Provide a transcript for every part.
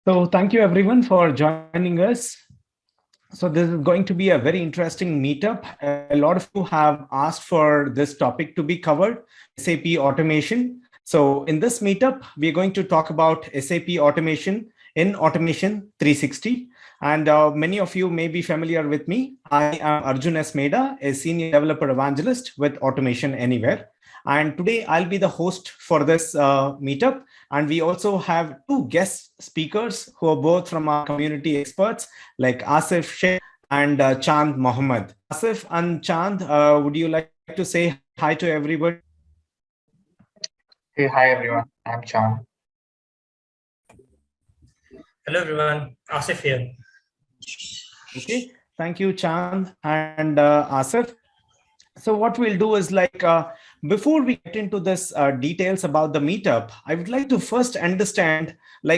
So thank you everyone for joining us. So this is going to be a very interesting meetup. A lot of you have asked for this topic to be covered, SAP automation. So in this meetup, we're going to talk about SAP automation in Automation 360. And many of you may be familiar with me. I am Arjun S. Meda, a senior developer evangelist with Automation Anywhere. And today I'll be the host for this meetup. And we also have two guest speakers who are both from our community experts like Asif Sheikh and Chand Mohammed. Asif and Chand, would you like to say hi to everybody? Hey, hi everyone. I'm Chan. Hello everyone, Asif here. Okay, thank you, Chand and Asif. So what we'll do is before we get into this details about the meetup, I would like to first understand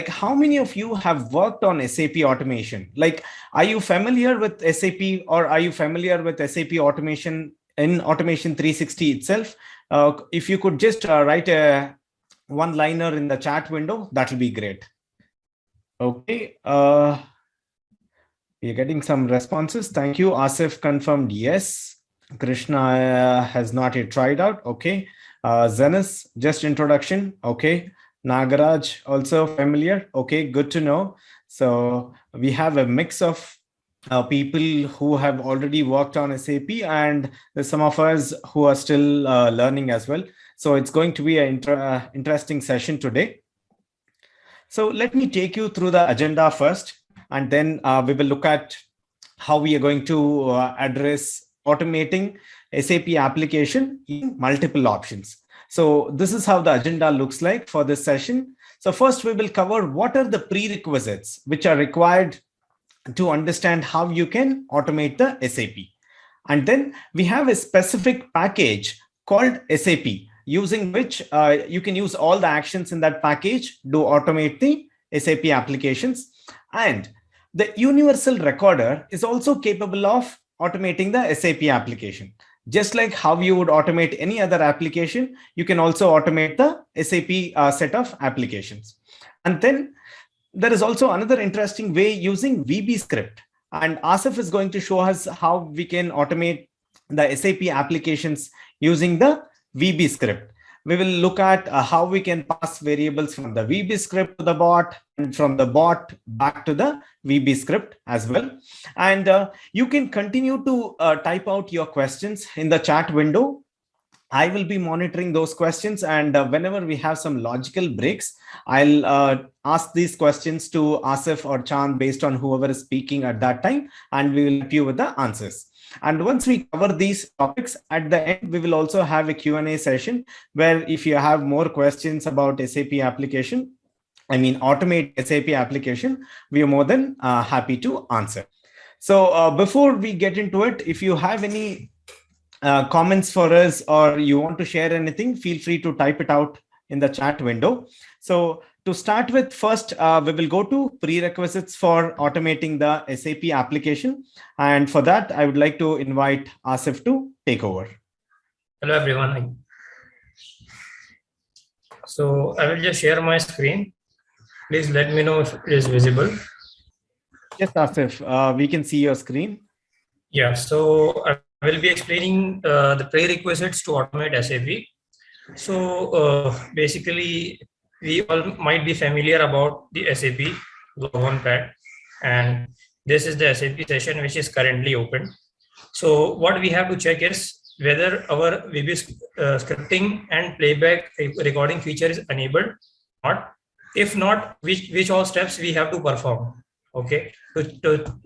how many of you have worked on SAP automation? Are you familiar with SAP or are you familiar with SAP automation in Automation 360 itself? If you could just write a one-liner in the chat window, that will be great. Okay. We're getting some responses. Thank you. Asif confirmed yes. Krishna has not yet tried out. Okay. Zenis, just introduction. Okay. Nagaraj, also familiar. Okay, good to know. So we have a mix of people who have already worked on SAP and some of us who are still learning as well. So it's going to be an interesting session today. So let me take you through the agenda first, and then we will look at how we are going to address automating SAP application in multiple options. So this is how the agenda looks like for this session. So first we will cover what are the prerequisites which are required to understand how you can automate the SAP. And then we have a specific package called SAP, using which you can use all the actions in that package to automate the SAP applications. And the universal recorder is also capable of automating the SAP application. Just like how you would automate any other application, you can also automate the SAP set of applications. And then there is also another interesting way using VB script. And Asif is going to show us how we can automate the SAP applications using the VB script. We will look at how we can pass variables from the VB script to the bot and from the bot back to the VB script as well. And you can continue to type out your questions in the chat window. I will be monitoring those questions, and whenever we have some logical breaks, I'll ask these questions to Asif or Chand based on whoever is speaking at that time, and we will help you with the answers. And once we cover these topics, at the end, we will also have a Q&A session where if you have more questions about SAP application, automate SAP application, we are more than happy to answer. So before we get into it, if you have any comments for us or you want to share anything, feel free to type it out in the chat window. So to start with, first, we will go to prerequisites for automating the SAP application. And for that, I would like to invite Asif to take over. Hello, everyone. So I will just share my screen. Please let me know if it is visible. Yes, Asif, we can see your screen. Yeah, so I will be explaining the prerequisites to automate SAP. So basically, we all might be familiar about the SAP Launchpad, and this is the SAP session which is currently open. So what we have to check is whether our VB scripting and playback recording feature is enabled or not. If not, which all steps we have to perform. Okay,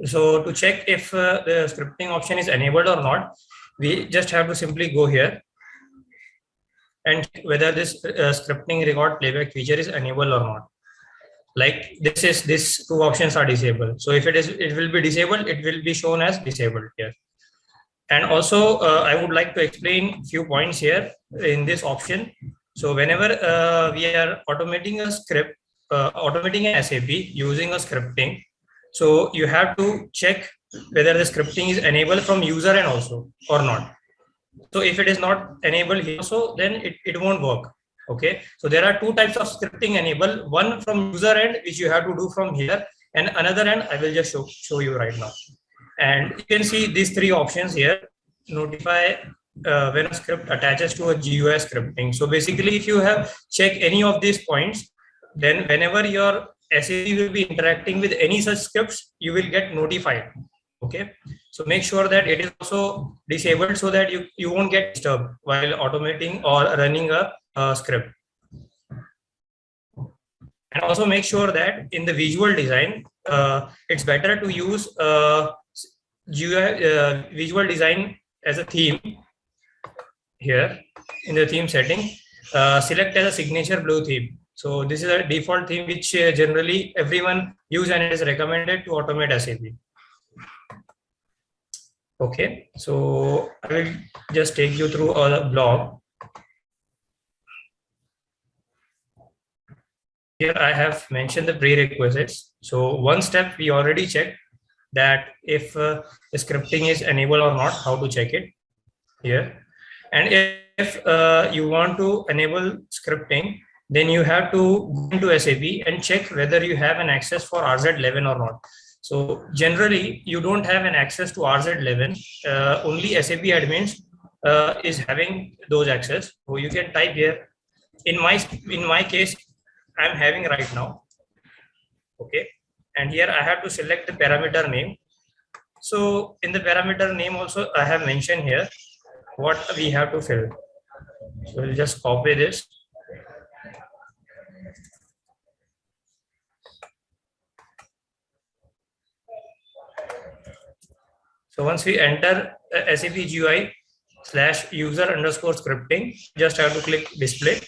so to check if the scripting option is enabled or not, we just have to simply go here and whether this scripting record playback feature is enabled or not. Like these two options are disabled. So if it will be disabled, it will be shown as disabled here. And also I would like to explain a few points here in this option. So whenever we are automating a script, automating an SAP using a scripting, so you have to check whether the scripting is enabled from user end also or not. So if it is not enabled here also, then it won't work. Okay, so there are two types of scripting enable, one from user end, which you have to do from here, and another end I will just show you right now. And you can see these three options here. Notify when a script attaches to a GUI scripting. So basically, if you have check any of these points, then whenever your SAP will be interacting with any such scripts, you will get notified. Okay, so make sure that it is also disabled so that you won't get disturbed while automating or running a script. And also make sure that in the visual design, it's better to use GUI visual design as a theme. Here in the theme setting, select as a signature blue theme. So this is a default theme which generally everyone use, and it is recommended to automate SAP. Okay, so I will just take you through a blog. Here I have mentioned the prerequisites. So one step we already checked, that if the scripting is enabled or not, how to check it here. And if you want to enable scripting, then you have to go into SAP and check whether you have an access for RZ11 or not. So generally, you don't have an access to RZ11. Only SAP admins is having those access. So you can type here. In my case, I'm having right now. Okay, and here I have to select the parameter name. So in the parameter name also, I have mentioned here what we have to fill. So we'll just copy this. So once we enter SAP GUI /user_scripting, just have to click display.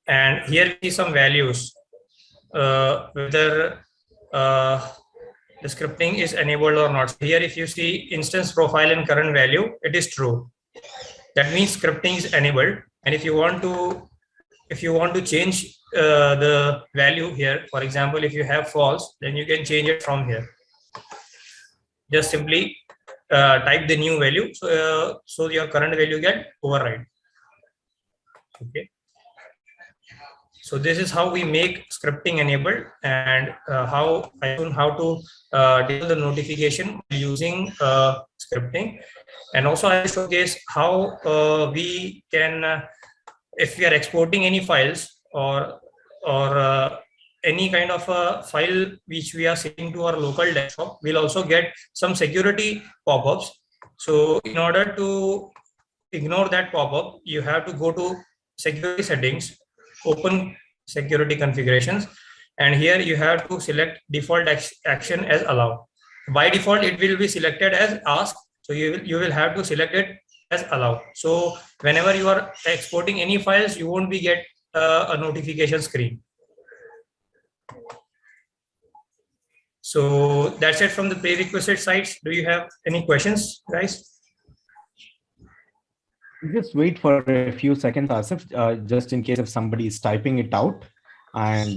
And here we see some values, whether the scripting is enabled or not. Here, if you see instance profile and current value, it is true. That means scripting is enabled. And if you want to change the value here, for example, if you have false, then you can change it from here. Just simply type the new value, so your current value get override. Okay. So this is how we make scripting enabled, and how to disable the notification using scripting. And also I showcase how we can, if we are exporting any files or any kind of a file which we are sending to our local desktop, we'll also get some security pop-ups. So in order to ignore that pop-up, you have to go to security settings, open security configurations, and here you have to select default action as allow. By default, it will be selected as ask, so you will have to select it as allow. So whenever you are exporting any files, you won't be get a notification screen. So that's it from the prerequisite sites. Do you have any questions, guys? Just wait for a few seconds, Asif, just in case if somebody is typing it out, and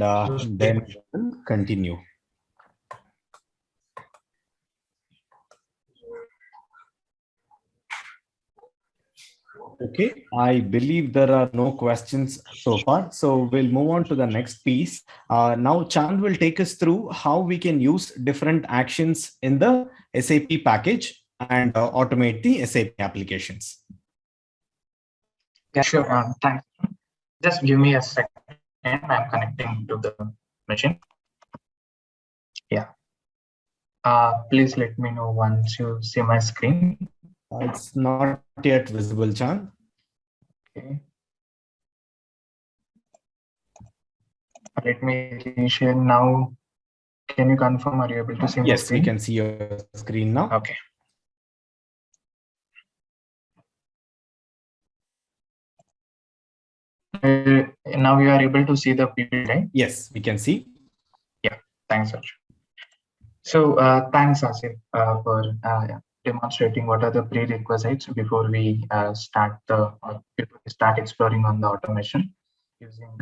then we'll continue. Okay, I believe there are no questions so far, so we'll move on to the next piece. Now, Chand will take us through how we can use different actions in the SAP package and automate the SAP applications. Yeah, sure. Thanks. Just give me a second. I'm connecting to the machine. Yeah. Please let me know once you see my screen. It's not yet visible, Chand. Okay. Let me share now. Can you confirm? Are you able to see my screen? Yes, we can see your screen now. Okay. Now you are able to see the PPT, right? Yes, we can see. Yeah, thanks, Arjun. So thanks, Asif, for demonstrating what are the prerequisites before we start exploring on the automation using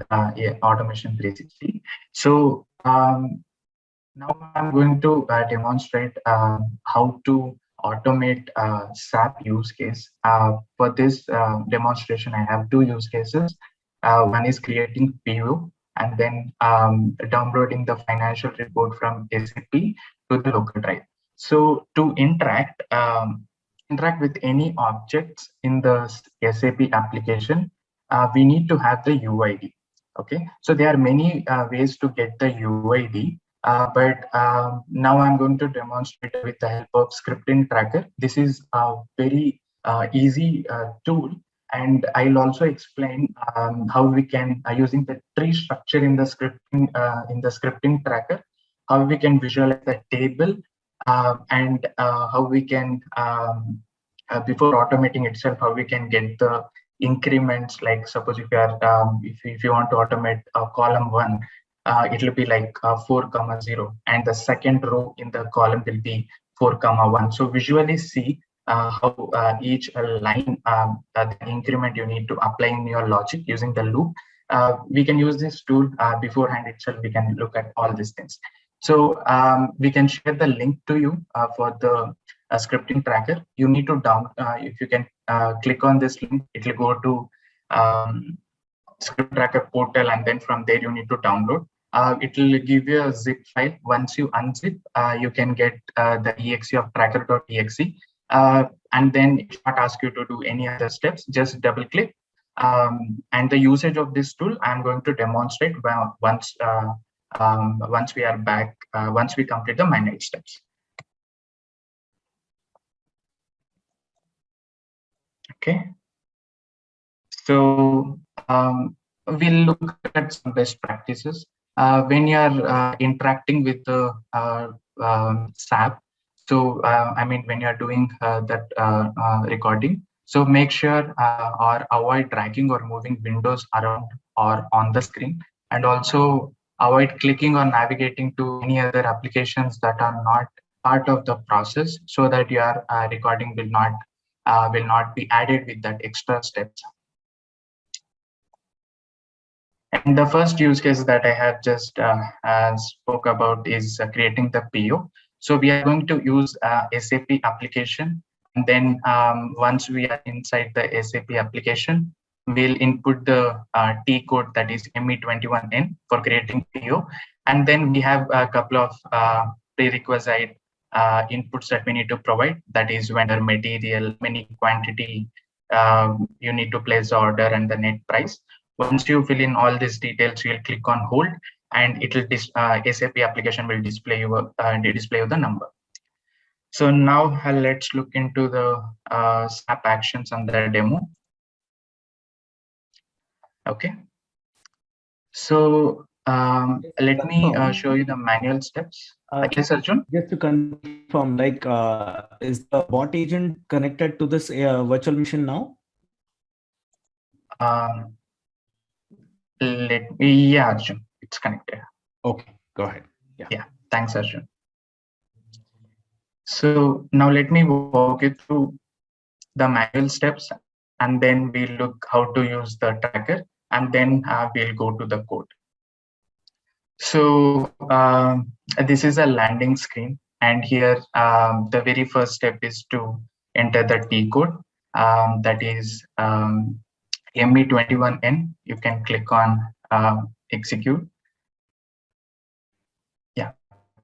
Automation 360. So now I'm going to demonstrate how to automate SAP use case. For this demonstration, I have two use cases. One is creating PO and then downloading the financial report from SAP to the local drive. So to interact with any objects in the SAP application, we need to have the UID. Okay, so there are many ways to get the UID, but now I'm going to demonstrate with the help of scripting tracker. This is a very easy tool, and I'll also explain how we can using the tree structure in the scripting tracker, how we can visualize the table, and how we can before automating itself, how we can get the increments. Like suppose if you are if you want to automate column 1, it will be like 4,0, and the second row in the column will be 4,1. So visually see how each line the increment you need to apply in your logic using the loop. We can use this tool beforehand itself. We can look at all these things. So we can share the link to you for the scripting tracker. You need to if you can click on this link, it will go to script tracker portal, and then from there you need to download. It will give you a zip file. Once you unzip, you can get the exe of tracker.exe, and then it will not ask you to do any other steps. Just double click, and the usage of this tool I'm going to demonstrate once we are back, once we complete the manual steps. Okay, so we'll look at some best practices when you are interacting with the SAP. So I mean, when you are doing that recording, so make sure or avoid dragging or moving windows around or on the screen, and also avoid clicking or navigating to any other applications that are not part of the process, so that your recording will not be added with that extra steps. And the first use case that I have just spoke about is creating the PO. So we are going to use SAP application, and then once we are inside the SAP application, we'll input the T code, that is ME21N, for creating PO. And then we have a couple of prerequisite inputs that we need to provide, that is vendor material, many quantity, you need to place the order, and the net price. Once you fill in all these details, you'll click on hold, and it will SAP application will display you the number. So now let's look into the SAP actions on the demo. Okay, so let me show you the manual steps. Yes, Arjun? Just to confirm, like, is the bot agent connected to this virtual machine now? Yeah, Arjun, it's connected. Okay, go ahead. Yeah, thanks, Arjun. So now let me walk you through the manual steps, and then we'll look how to use the tracker, and then we'll go to the code. So this is a landing screen, and here the very first step is to enter the T code, that is ME21N. You can click on execute. Yeah,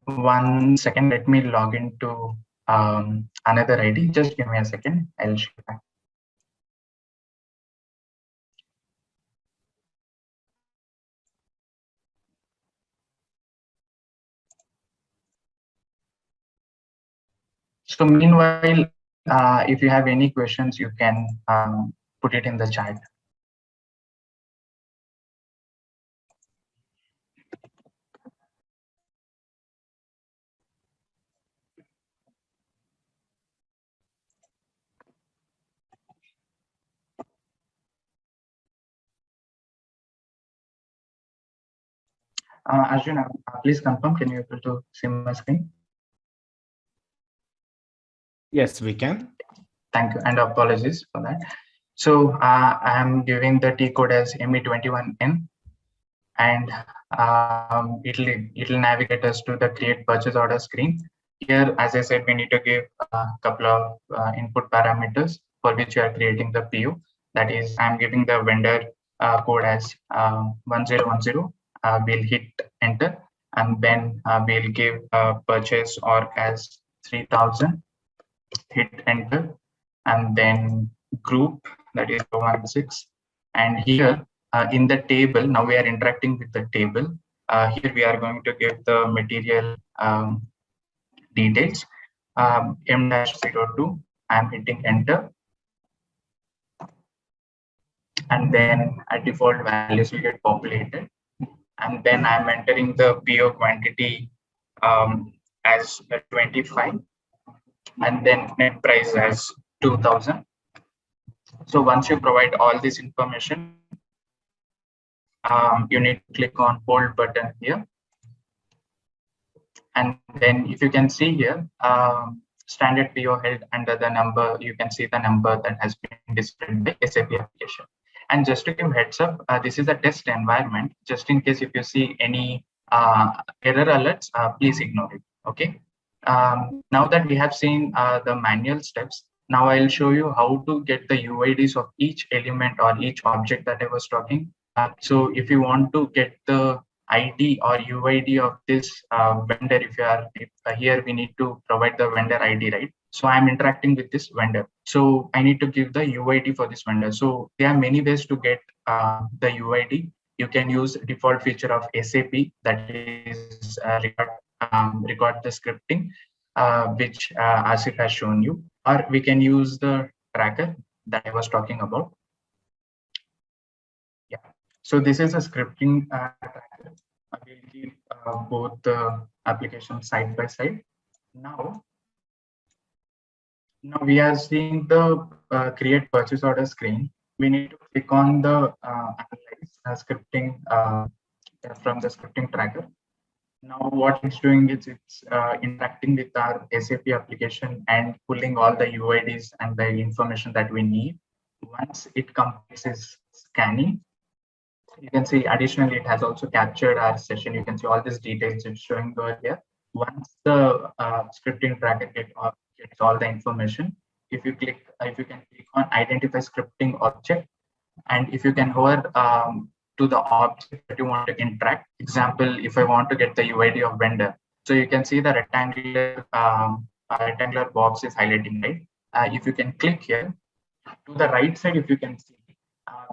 1 second, let me log into another ID. Just give me a second, I'll show you back. So meanwhile, if you have any questions, you can put it in the chat. Arjun, please confirm, can you able to see my screen? Yes, we can. Thank you, and apologies for that. So I am giving the T code as ME21N, and it'll navigate us to the create purchase order screen. Here, as I said, we need to give a couple of input parameters for which we are creating the PO. That is, I'm giving the vendor code as 1010. We'll hit enter, and then we'll give purchase org as 3000. Hit enter, and then group, that is 16. And here in the table, now we are interacting with the table. Here we are going to give the material details. M-02, I'm hitting enter, and then at default values will get populated, and then I'm entering the PO quantity as 25, and then net price as 2000. So once you provide all this information, you need to click on hold button here, and then if you can see here, standard PO held under the number, you can see the number that has been displayed by SAP application. And just to give heads up, this is a test environment. Just in case if you see any error alerts, please ignore it. Okay. Now that we have seen the manual steps, now I'll show you how to get the UIDs of each element or each object that I was talking. So if you want to get the ID or UID of this vendor, if here, we need to provide the vendor ID, right? So I'm interacting with this vendor. So I need to give the UID for this vendor. So there are many ways to get the UID. You can use default feature of SAP, that is record the scripting, which Asif has shown you, or we can use the tracker that I was talking about. Yeah. So this is a scripting tracker. I will keep both the applications side by side. Now we are seeing the create purchase order screen. We need to click on the analyze scripting from the scripting tracker. Now what it's doing is it's interacting with our SAP application and pulling all the UIDs and the information that we need. Once it completes its scanning, you can see additionally it has also captured our session. You can see all these details it's showing over here. Once the scripting tracker gets all the information, if you can click on identify scripting object, and if you can hover to the object that you want to interact. Example, if I want to get the UID of vendor, so you can see the rectangular box is highlighting, right? If you can click here to the right side, if you can see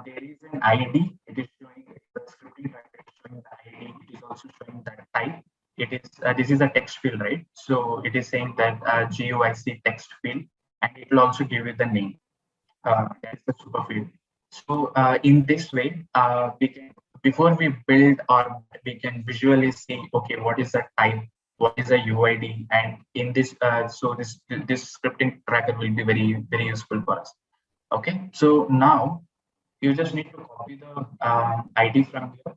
there is an ID. It is showing the scripting tracker is showing the ID. It is also showing that type. It is this is a text field, right? So it is saying that GUIC text field, and it will also give you the name. That is the super field. So in this way, we can, before we build, or we can visually see, okay, what is the type, what is the UID, and in this, so this scripting tracker will be very, very useful for us. Okay, so now you just need to copy the ID from here,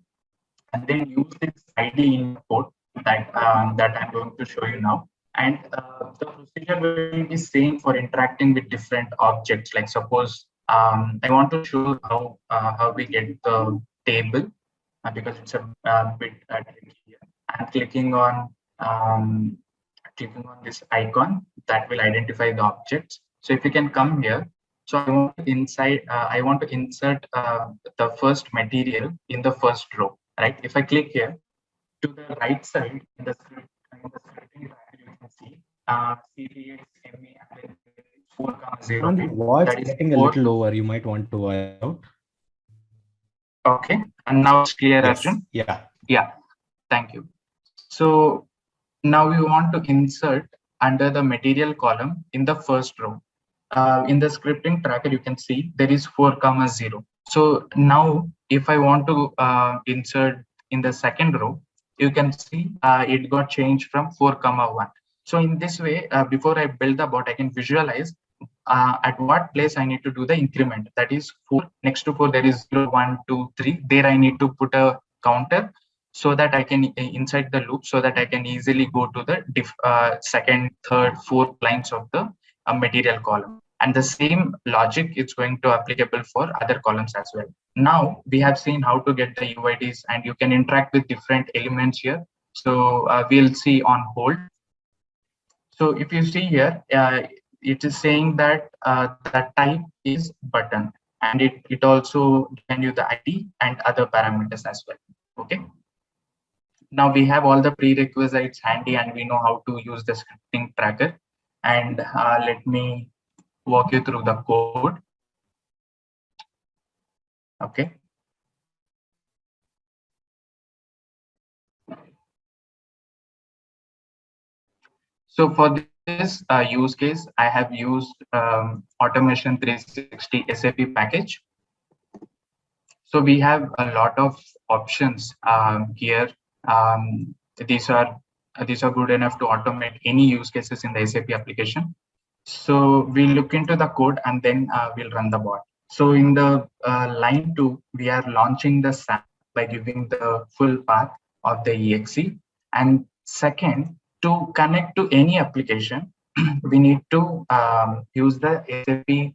and then use this ID in code that that I'm going to show you now. And the procedure will be same for interacting with different objects. Like suppose I want to show how we get the table because it's a bit tricky here. I'm clicking on this icon that will identify the objects. So if you can come here, so I want to insert the first material in the first row, right? If I click here, to the right side in the scripting tracker, you can see CPXME and then 4,0. The voice is getting a little lower. You might want to voice out. Okay, and now it's clear, Yes. Arjun? Yeah. Thank you. So now we want to insert under the material column in the first row. In the scripting tracker, you can see there is 4,0. So now if I want to insert in the second row, you can see it got changed from 4,1. So in this way, before I build the bot, I can visualize at what place I need to do the increment. That is 4. Next to 4, there is 0, 1, 2, 3. There I need to put a counter so that I can inside the loop, so that I can easily go to the second, third, fourth lines of the material column. And the same logic is going to applicable for other columns as well. Now we have seen how to get the UIDs, and you can interact with different elements here. So we'll see on hold. So if you see here, it is saying that the type is button, and it also given you the ID and other parameters as well. Okay. Now we have all the prerequisites handy, and we know how to use the scripting tracker. And let me walk you through the code. Okay. So for this use case, I have used Automation 360 SAP package. So we have a lot of options here. Um, these are good enough to automate any use cases in the SAP application. So we'll look into the code and then we'll run the bot. So in the line 2, we are launching the SAP by giving the full path of the exe. And second, to connect to any application, we need to use the SAP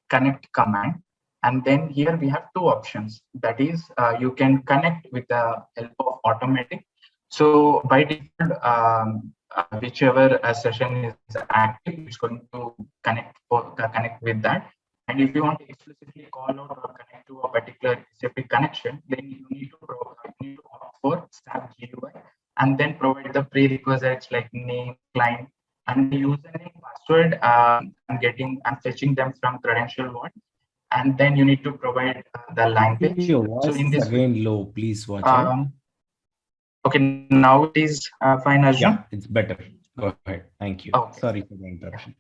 connect command. And then here we have two options. That is, you can connect with the help of automatic. So by default, whichever session is active, it's going to connect with that. And if you want to explicitly call out or connect to a particular SAP connection, then you need to opt for SAP GUI and then provide the prerequisites like name, client, and the username, password. I'm fetching them from Credential Vault, and then you need to provide the language. Your voice So in is this, again low. Please watch out. Okay, now it is fine, Arjun. Yeah, it's better. Go ahead. Thank you. Okay. Sorry for the interruption.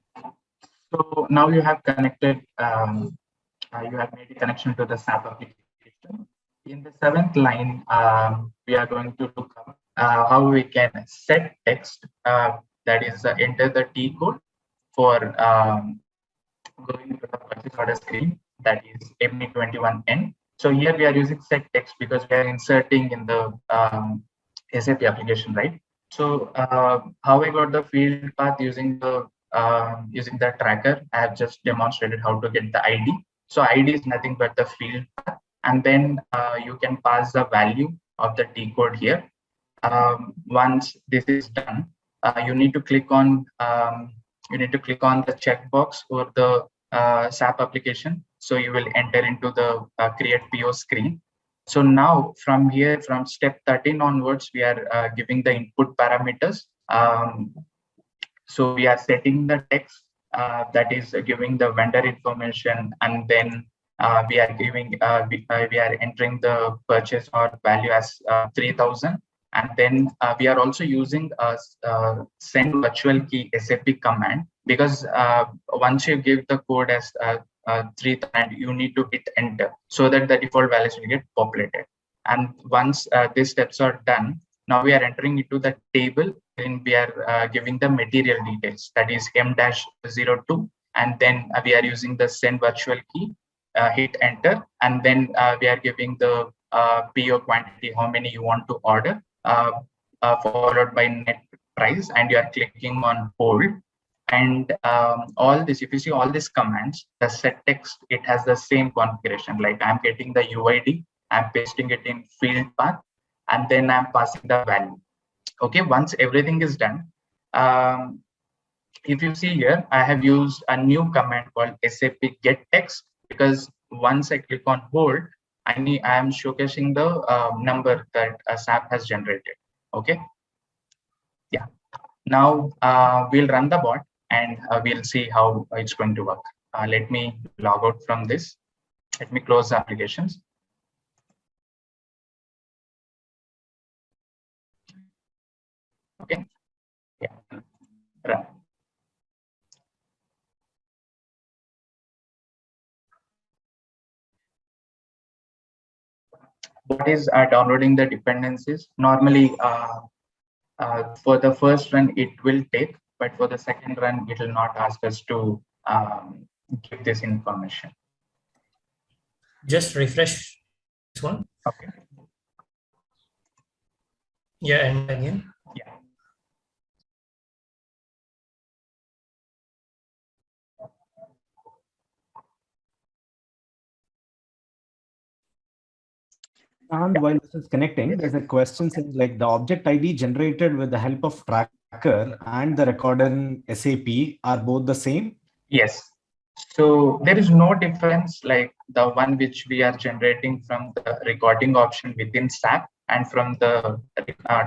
So now you have connected, you have made a connection to the SAP application. In the 7th line, we are going to look up how we can set text, that is enter the T code for going to the purchase order screen, that is ME21N. So here we are using set text because we are inserting in the SAP application, right? So how I got the field path using the tracker, I have just demonstrated how to get the ID. So ID is nothing but the field path, and then you can pass the value of the T code here. Once this is done, you need to click on the checkbox or the SAP application. So you will enter into the create PO screen. So now from here, from step 13 onwards, we are giving the input parameters. So we are setting the text that is giving the vendor information, and then we are entering the purchase or value as 3,000. And then we are also using a send virtual key SAP command, because once you give the code as 3,000, you need to hit enter so that the default values will get populated. And once these steps are done, now we are entering into the table, and we are giving the material details, that is M-02, and then we are using the send virtual key, hit enter, and then we are giving the PO quantity, how many you want to order, followed by net price, and you are clicking on hold. And all this, if you see all these commands, the set text, it has the same configuration. Like I'm getting the UID, I'm pasting it in field path, and then I'm passing the value. Okay, once everything is done, if you see here, I have used a new command called SAP get text, because once I click on hold, I am showcasing the number that SAP has generated. Okay. Yeah. Now we'll run the bot, and we'll see how it's going to work. Let me log out from this. Let me close the applications. Okay. Yeah. Run. What is downloading the dependencies? Normally, for the first run, it will take, but for the second run, it will not ask us to give this information. Just refresh this one. Okay. Yeah, and again. Yeah. And while this is connecting, there's a question saying like the object ID generated with the help of tracker tracker and the recorder in SAP are both the same? Yes. So there is no difference like the one which we are generating from the recording option within SAP and from the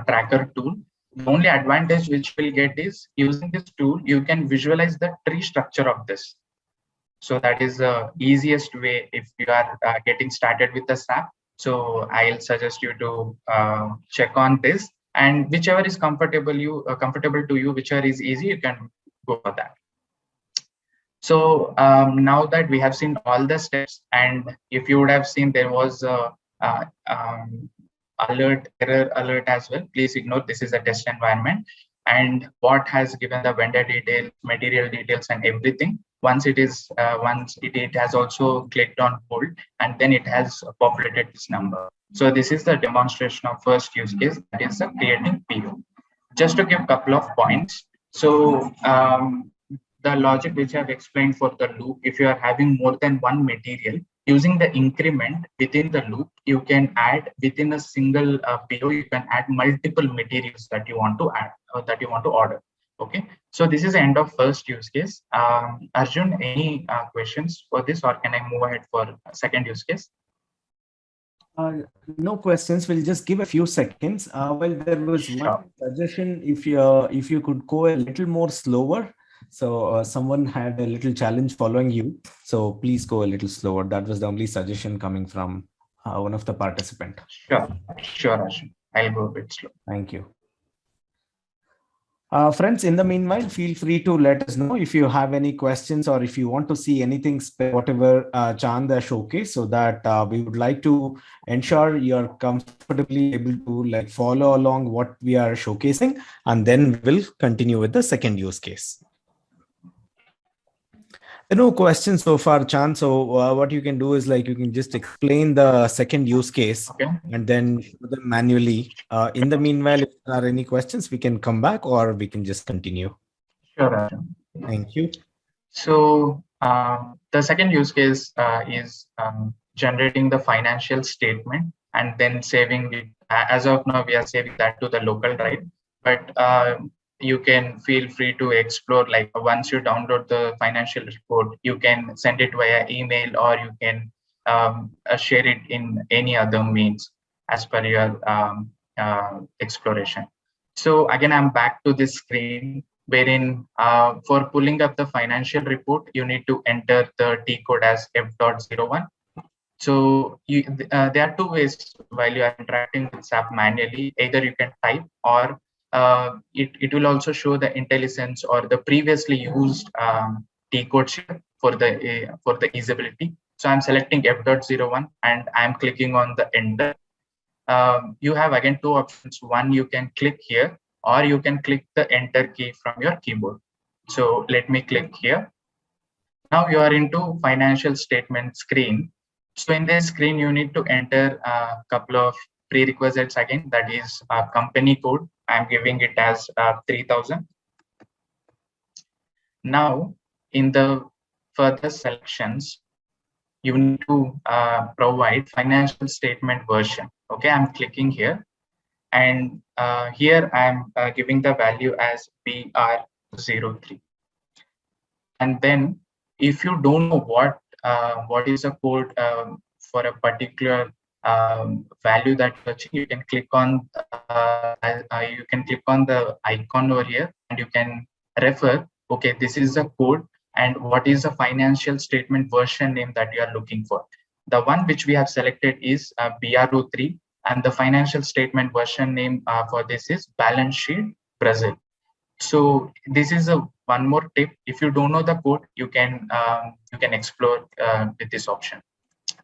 tracker tool. The only advantage which we'll get is using this tool, you can visualize the tree structure of this. So that is the easiest way if you are getting started with the SAP. So I'll suggest you to check on this, and whichever is comfortable to you, whichever is easy, you can go for that. So now that we have seen all the steps, and if you would have seen there was a error alert as well, please ignore. This is a test environment, and what has given the vendor details, material details, and everything. Once it has also clicked on hold, and then it has populated this number. So this is the demonstration of first use case, that is creating PO. Just to give a couple of points. So the logic which I've explained for the loop, if you are having more than one material, using the increment within the loop, you can add within a single PO, you can add multiple materials that you want to add or that you want to order. Okay, so this is the end of first use case. Arjun, any questions for this, or can I move ahead for second use case? No questions. We'll just give a few seconds. Well, there was one suggestion, if you could go a little more slower. So someone had a little challenge following you. So please go a little slower. That was the only suggestion coming from one of the participants. Sure, Arjun. I'll go a bit slow. Thank you. Friends, in the meanwhile, feel free to let us know if you have any questions or if you want to see anything, whatever Chand showcased, so that we would like to ensure you're comfortably able to like follow along what we are showcasing, and then we'll continue with the second use case. No questions so far, Chand. So what you can do is like you can just explain the second use case, okay, and then manually. In the meanwhile, if there are any questions, we can come back or we can just continue. Sure, Arjun. Thank you. So the second use case is generating the financial statement and then saving it. As of now, we are saving that to the local drive, but you can feel free to explore, like once you download the financial report, you can send it via email, or you can share it in any other means as per your exploration. So again, I'm back to this screen, wherein for pulling up the financial report, you need to enter the T code as F.01. So there are two ways while you are interacting with SAP manually. Either you can type, or it will also show the IntelliSense or the previously used T code for the usability. So I'm selecting F.01 and I'm clicking on the enter. You have again two options. One, you can click here, or you can click the enter key from your keyboard. So let me click here. Now you are into financial statement screen. So in this screen, you need to enter a couple of prerequisites again, that is company code. I'm giving it as 3000. Now in the further selections, you need to provide financial statement version. Okay, I'm clicking here, and here I'm giving the value as BR03. And then if you don't know what is the code for a particular value that you can click on the icon over here, and you can refer, okay, this is the code and what is the financial statement version name that you are looking for. The one which we have selected is BR03, and the financial statement version name for this is balance sheet Brazil. So this is one more tip. If you don't know the code, you can explore with this option.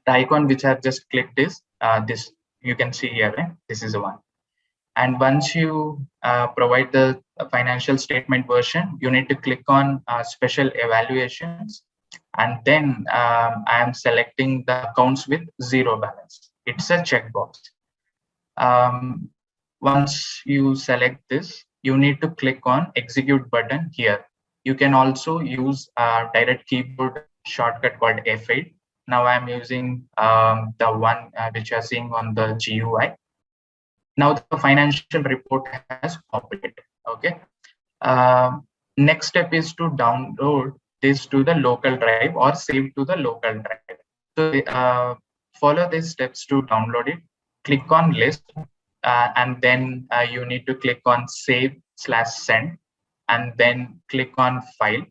The icon which I have just clicked is this. You can see here, right? This is the one. And once you provide the financial statement version, you need to click on special evaluations, and then I am selecting the accounts with zero balance. It's a checkbox. Once you select this, you need to click on execute button here. You can also use a direct keyboard shortcut called F8. Now I'm using the one which you are seeing on the GUI. Now the financial report has populated. Okay. Next step is to download this to the local drive or save to the local drive. So follow these steps to download it. Click on list, and then you need to click on save/send, and then click on file.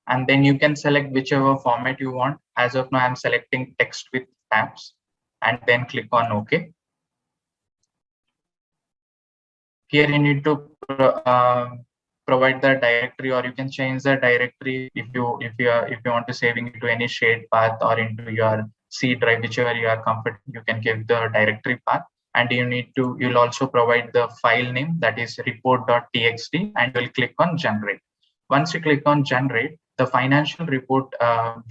And then you can select whichever format you want. As of now, I'm selecting text with tabs, and then click on OK. Here you need to provide the directory, or you can change the directory if you want to saving it to any shared path or into your C drive, whichever you are comfortable. You can give the directory path, and you'll also provide the file name, that is report.txt, and you'll click on generate. Once you click on generate, the financial report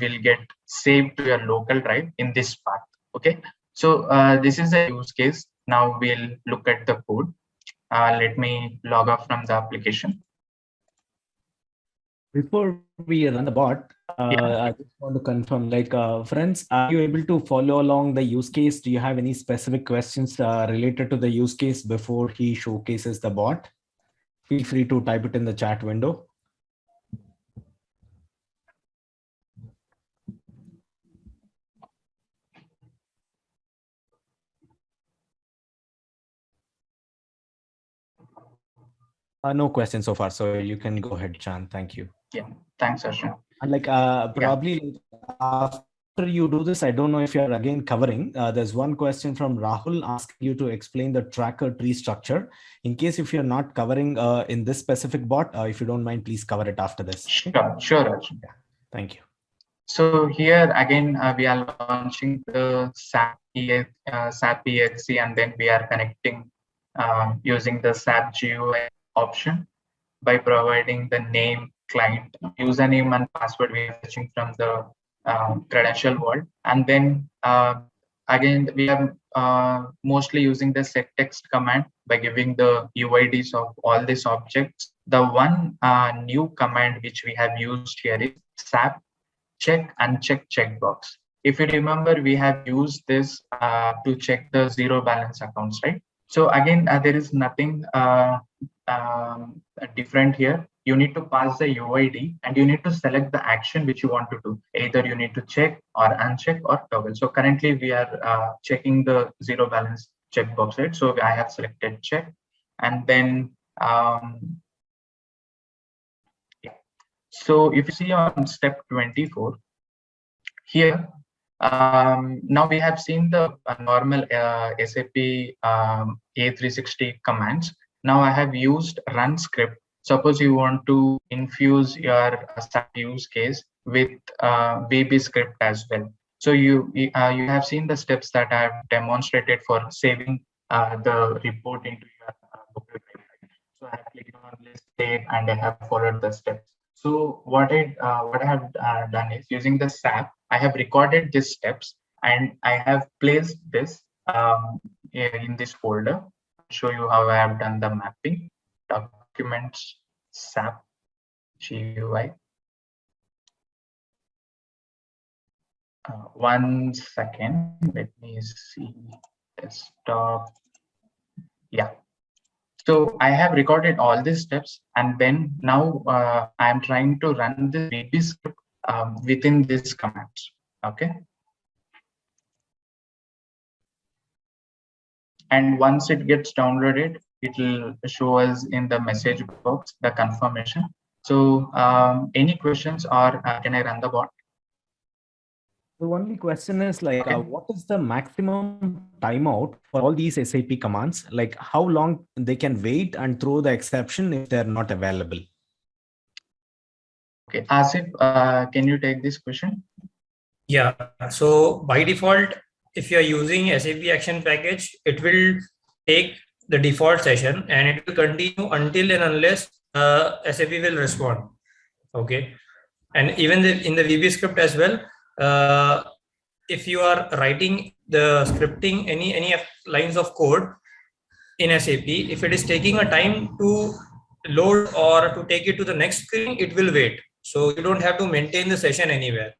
will get saved to your local drive in this path. Okay, so this is a use case. Now we'll look at the code. Let me log off from the application. Before we run the bot, I just want to confirm, friends, are you able to follow along the use case? Do you have any specific questions related to the use case before he showcases the bot? Feel free to type it in the chat window. No questions so far, so you can go ahead, Chan. Thank you. Yeah, thanks, Ashwin. And probably after you do this, I don't know if you're again covering. There's one question from Rahul asking you to explain the tracker tree structure. In case if you're not covering in this specific bot, if you don't mind, please cover it after this. Sure, Ashwin. Yeah. Thank you. So here again, we are launching the SAP EXE, and then we are connecting using the SAP GUI option by providing the name, client, username, and password. We are fetching from the credential vault, and then again we are mostly using the setText command by giving the UIDs of all these objects. The one new command which we have used here is SAP check uncheck checkbox. If you remember, we have used this to check the zero balance accounts, right? So again, there is nothing different here. You need to pass the UID, and you need to select the action which you want to do. Either you need to check or uncheck or toggle. So currently we are checking the zero balance checkbox, right? So I have selected check, and then so if you see on step 24 here, now we have seen the normal SAP A360 commands. Now I have used run script. Suppose you want to infuse your SAP use case with VB script as well. So you have seen the steps that I have demonstrated for saving the report into your local drive. So I have clicked on list save, and I have followed the steps. So what I have done is, using the SAP, I have recorded these steps, and I have placed this in this folder. I'll show you how I have done the mapping. Documents, SAP, GUI. 1 second. Let me see. Desktop. Yeah. So I have recorded all these steps, and then now I am trying to run the VB script within these commands. Okay. And once it gets downloaded, it will show us in the message box the confirmation. So any questions, or can I run the bot? The only question is what is the maximum timeout for all these SAP commands? Like how long they can wait and throw the exception if they're not available? Okay, Asif, can you take this question? Yeah, so by default, if you are using SAP Action Package, it will take the default session and it will continue until and unless SAP will respond. Okay, and even in the VB script as well, if you are writing the scripting any lines of code in SAP, if it is taking a time to load or to take it to the next screen, it will wait. So you don't have to maintain the session anywhere.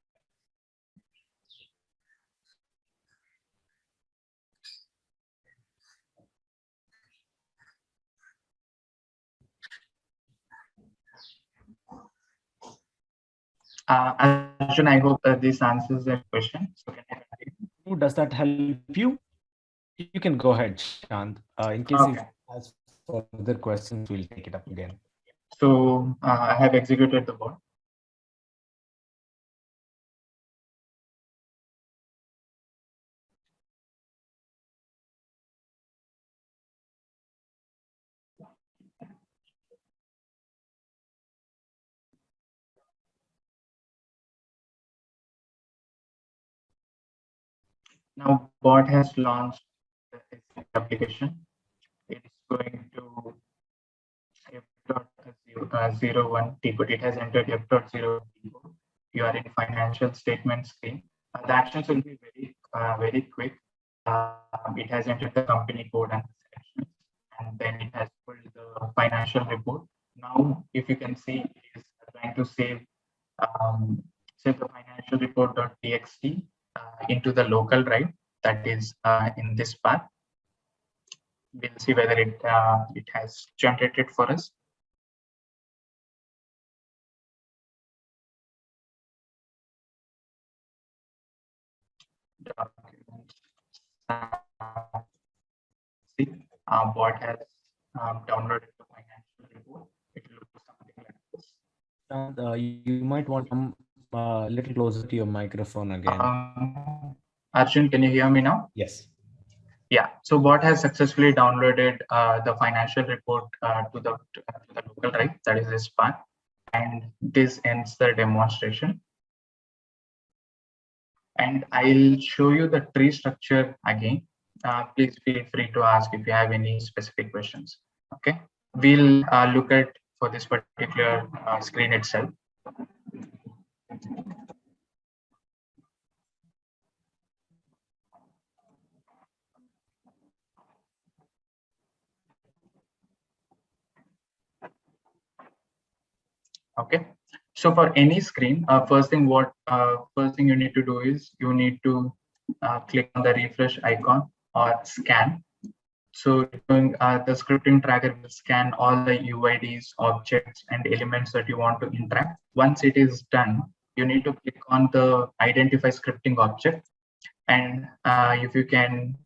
Arjun, I hope this answers that question. So can I continue? Does that help you? You can go ahead, Chand. In case if Okay. has further questions, we'll take it up again. So I have executed the bot. Now bot has launched the SAP application. It is going to F.01 T code. It has entered F.01 T code. You are in financial statement screen. The actions will be very quick. It has entered the company code and the selections, and then it has pulled the financial report. Now, if you can see, it is trying to save the financial report.txt into the local drive that is in this path. We'll see whether it has generated for us. See, bot has downloaded the financial report. It will look something like this. Chand, you might want to come a little closer to your microphone again. Arjun, can you hear me now? Yes. Yeah, so bot has successfully downloaded the financial report to the local drive, that is this part, and this ends the demonstration. And I'll show you the tree structure again. Please feel free to ask if you have any specific questions. Okay, we'll look at for this particular screen itself. Okay, so for any screen, first thing you need to do is you need to click on the refresh icon or scan. So the scripting tracker will scan all the UIDs, objects, and elements that you want to interact. Once it is done, you need to click on the identify scripting object. And if you can,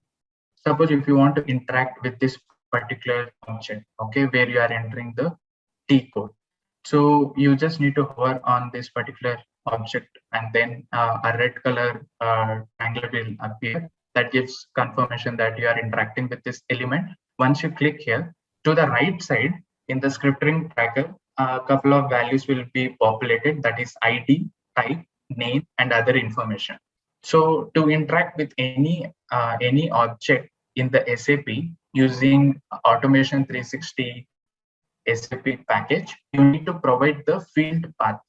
suppose if you want to interact with this particular object, okay, where you are entering the T code. So you just need to hover on this particular object, and then a red color triangle will appear. That gives confirmation that you are interacting with this element. Once you click here, to the right side in the scripting tracker, a couple of values will be populated. That is ID, type, name, and other information. So to interact with any object in the SAP using Automation 360 SAP package, you need to provide the field path.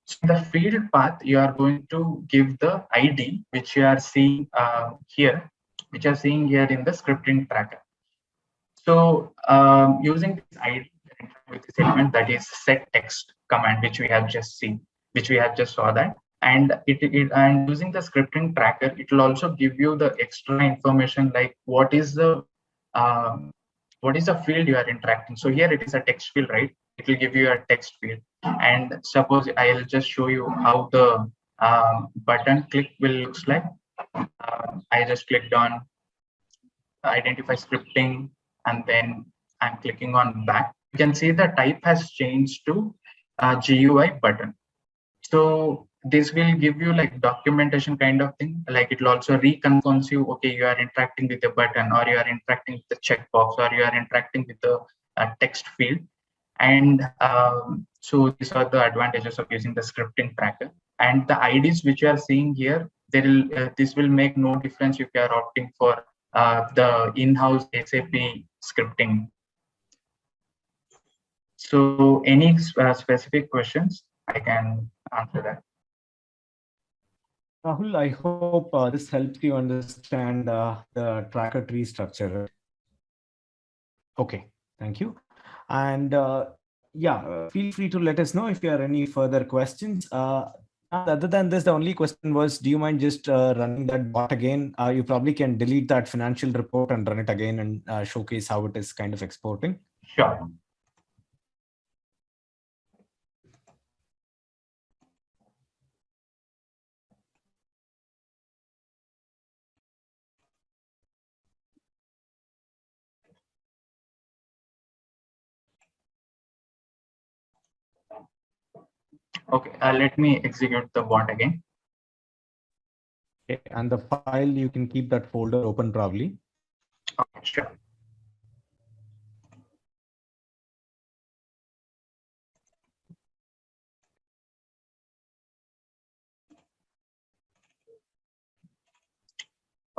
So in the field path, you are going to give the ID, which you are seeing here, which you are seeing here in the scripting tracker. So using this ID with this element, that is set text command, which we have just seen, which we have just saw that. And and using the scripting tracker, it will also give you the extra information like what is the field you are interacting. So here it is a text field, right? It will give you a text field. And suppose I'll just show you how the button click will looks like. I just clicked on identify scripting, and then I'm clicking on back. You can see the type has changed to GUI button. So this will give you like documentation kind of thing. Like it will also reconfirms you, okay, you are interacting with the button, or you are interacting with the checkbox, or you are interacting with the text field. And so these are the advantages of using the scripting tracker. And the IDs which you are seeing here, this will make no difference if you are opting for the in-house SAP scripting. So any specific questions, I can answer that. Rahul, I hope this helps you understand the tracker tree structure. Okay, thank you. And feel free to let us know if you have any further questions. Other than this, the only question was, do you mind just running that bot again? You probably can delete that financial report and run it again and showcase how it is kind of exporting. Sure. Okay, let me execute the bot again. Okay, and the file, you can keep that folder open probably. Okay, sure.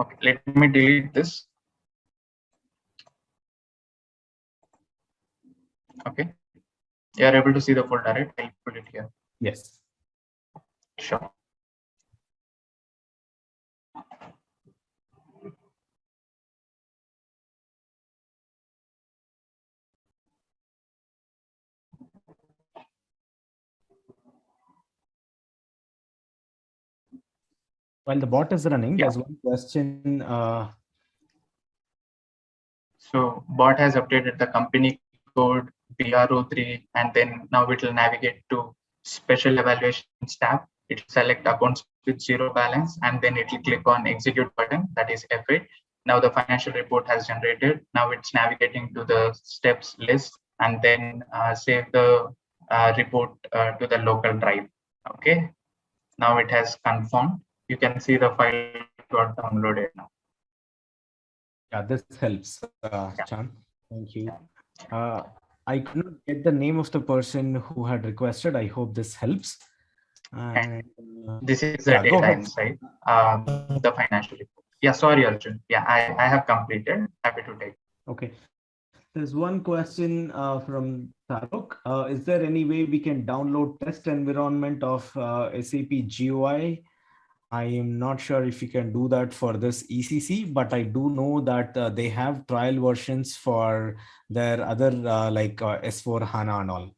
Okay, let me delete this. Okay, you are able to see the folder, right? I'll put it here. Yes. Sure. While the bot is running, Yeah. there's one question. So bot has updated the company code BRO3, and then now it will navigate to special evaluations tab. It will select accounts with zero balance, and then it will click on execute button, that is F8. Now the financial report has generated. Now it's navigating to the steps list, and then save the report to the local drive. Okay. Now it has confirmed. You can see the file got downloaded now. Yeah, this helps, Chan. Thank you. I couldn't get the name of the person who had requested. I hope this helps. And this is the yeah, go data ahead. inside the financial report. Yeah, sorry, Arjun. Yeah, I have completed. Happy to take. Okay. There's one question from Tarok. Is there any way we can download test environment of SAP GUI? I am not sure if you can do that for this ECC, but I do know that they have trial versions for their other like S4 HANA and all.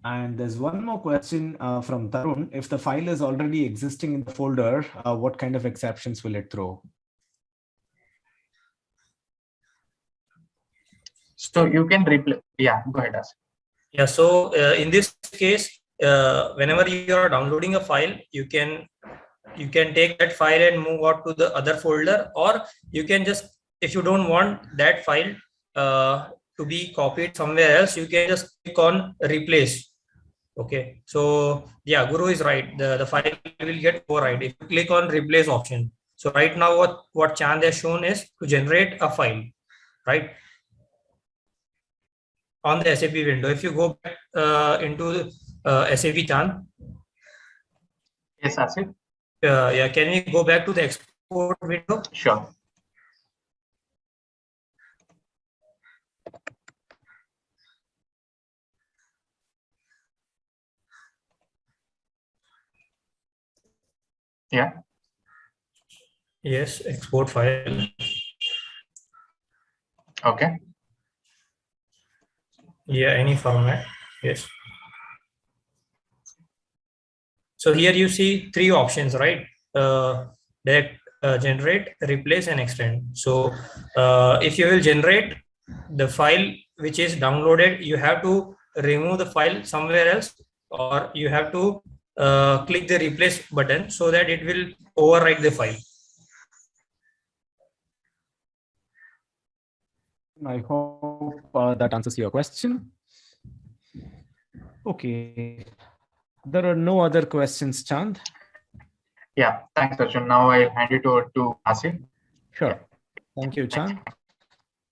And there's one more question from Tarun. If the file is already existing in the folder, what kind of exceptions will it throw? So you can replace. Yeah, go ahead, Asif. Yeah, so in this case, whenever you are downloading a file, you can take that file and move out to the other folder, or you can just, if you don't want that file to be copied somewhere else, you can just click on replace. Okay, so yeah, Guru is right. The file will get override if you click on replace option. So right now what Chand has shown is to generate a file, right? On the SAP window. If you go back into SAP Chand. Yes, Asif. Yeah, can we go back to the export window? Sure. Yeah. Yes, export file. Okay. Yeah, any format. Yes. So here you see three options, right? Direct, generate, replace, and extend. So if you will generate the file which is downloaded, you have to remove the file somewhere else, or you have to click the replace button so that it will overwrite the file. I hope that answers your question. Okay. There are no other questions, Chand. Yeah, thanks, Arjun. Now I'll hand it over to Asif. Sure. Thank you, Chand.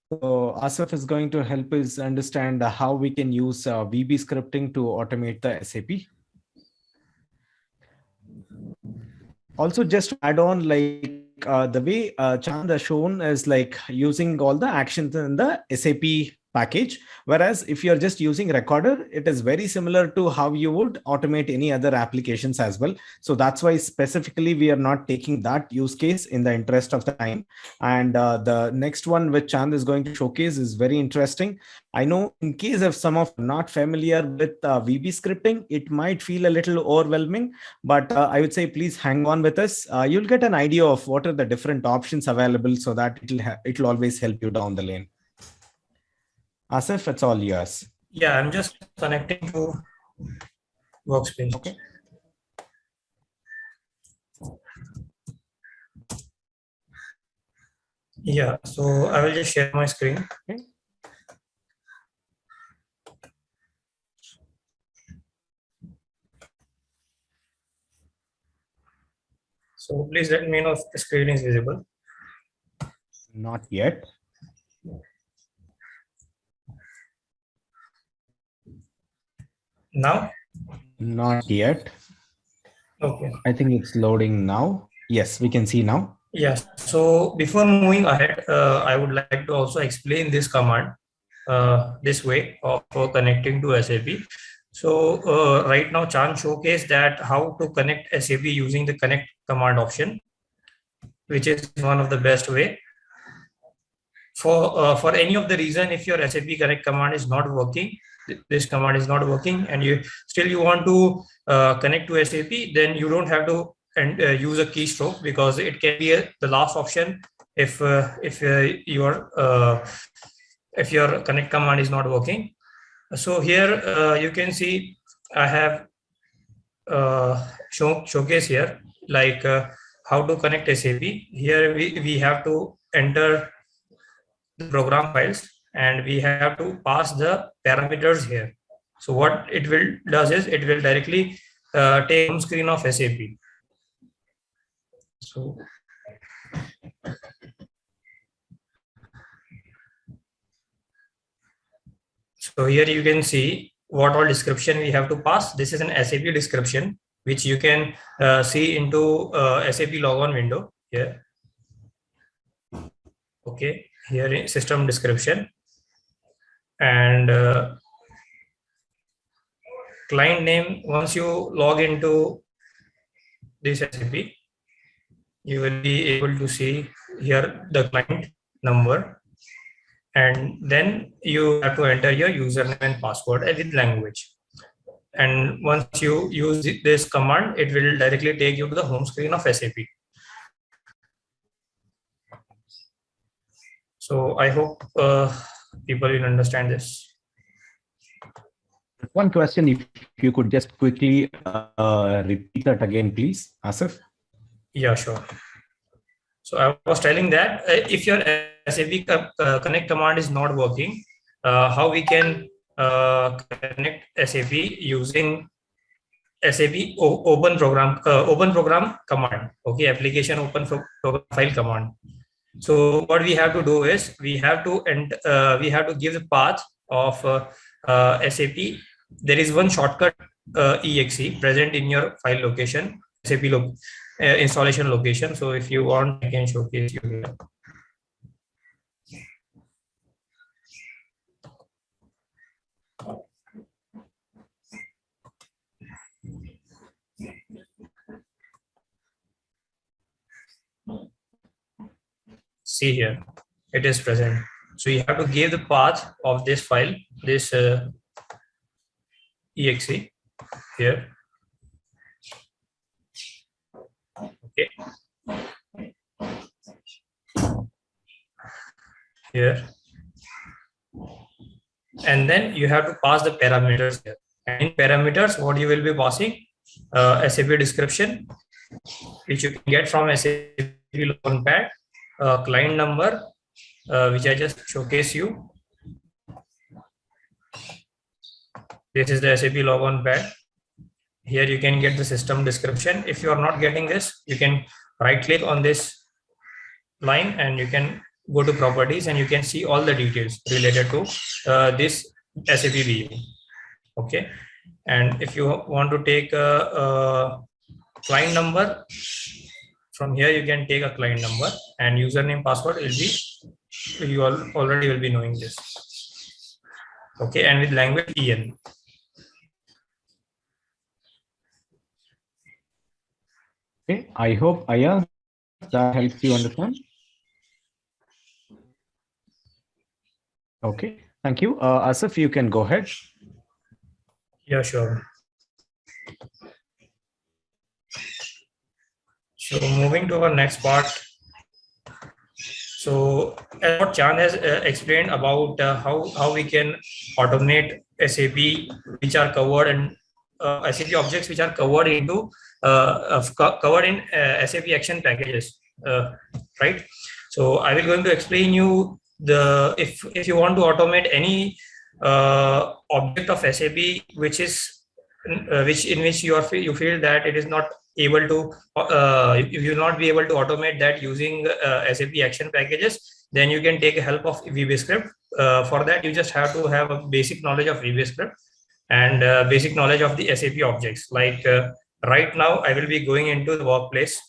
So Asif is going to help us understand how we can use VB scripting to automate the SAP. Also, just to add on, like the way Chand has shown is like using all the actions in the SAP package. Whereas if you're just using Recorder, it is very similar to how you would automate any other applications as well. So that's why specifically we are not taking that use case in the interest of the time. And the next one which Chand is going to showcase is very interesting. I know in case if some of not familiar with VB scripting, it might feel a little overwhelming, but I would say please hang on with us. You'll get an idea of what are the different options available so that it'll always help you down the lane. Asif, it's all yours. Yeah, I'm just connecting to workspace. Okay. Yeah, so I will just share my screen. Okay. So please let me know if the screen is visible. Not yet. Now? Not yet. Okay. I think it's loading now. Yes, we can see now. Yes. So before moving ahead, I would like to also explain this command, this way of connecting to SAP. So right now, Chan showcased that how to connect SAP using the connect command option, which is one of the best way. For any of the reason, if your SAP connect command is not working, this command is not working, and you want to connect to SAP, then you don't have to use a keystroke, because it can be the last option if your connect command is not working. So here you can see I have showcase here, like how to connect SAP. Here we have to enter the program files, and we have to pass the parameters here. So what it will does is it will directly take home screen of SAP. So here you can see what all description we have to pass. This is an SAP description, which you can see into SAP logon window here. Okay, here in system description, and client name. Once you log into this SAP, you will be able to see here the client number, and then you have to enter your username and password with language. And once you use this command, it will directly take you to the home screen of SAP. So I hope people will understand this. One question, if you could just quickly repeat that again, please, Asif. Yeah, sure. So I was telling that if your SAP connect command is not working, how we can connect SAP using SAP open program command. Okay, application open program file command. So what we have to do is we have to give the path of SAP. There is one shortcut exe present in your file location, SAP installation location. So if you want, I can showcase you here. See here, it is present. So you have to give the path of this file, this exe here. Okay. Here. And then you have to pass the parameters here. And in parameters, what you will be passing, SAP description, which you can get from SAP logon pad, client number, which I just showcase you. This is the SAP logon pad. Here you can get the system description. If you are not getting this, you can right click on this line and you can go to properties, and you can see all the details related to this SAP view. Okay. And if you want to take a client number, from here you can take a client number, and username password will be, you already will be knowing this. Okay. And with language EN. Okay, I hope Aya, that helps you understand. Okay, thank you. Asif, you can go ahead. Yeah, sure. So moving to our next part. So as what Chan has explained about how we can automate SAP, which are covered, and SAP objects which are covered into covered in SAP action packages, right? So I will going to explain you the if you want to automate any object of SAP which is in which you feel that it is not able to if you will not be able to automate that using SAP action packages, then you can take help of VBScript. For that, you just have to have a basic knowledge of VBScript and basic knowledge of the SAP objects. Like right now, I will be going into the workplace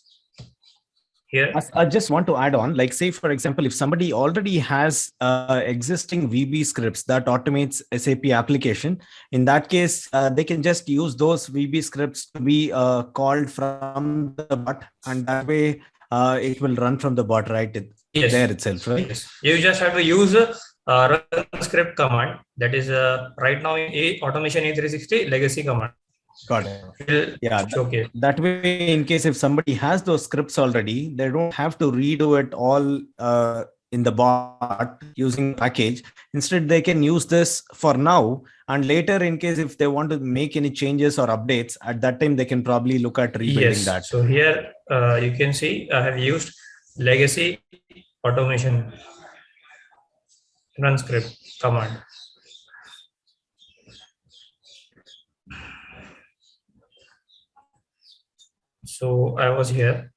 here. I just want to add on, like, say, for example, if somebody already has existing VB scripts that automates SAP application, in that case, they can just use those VB scripts to be called from the bot, and that way it will run from the bot right Yes. there itself, right? Yes. You just have to use run script command. That is right now in Automation A360 legacy command. Got it. Yeah. Okay. That way, in case if somebody has those scripts already, they don't have to redo it all in the bot using package. Instead, they can use this for now, and later, in case if they want to make any changes or updates, at that time they can probably look at rebuilding that. So here you can see I have used legacy automation run script command. So I was here.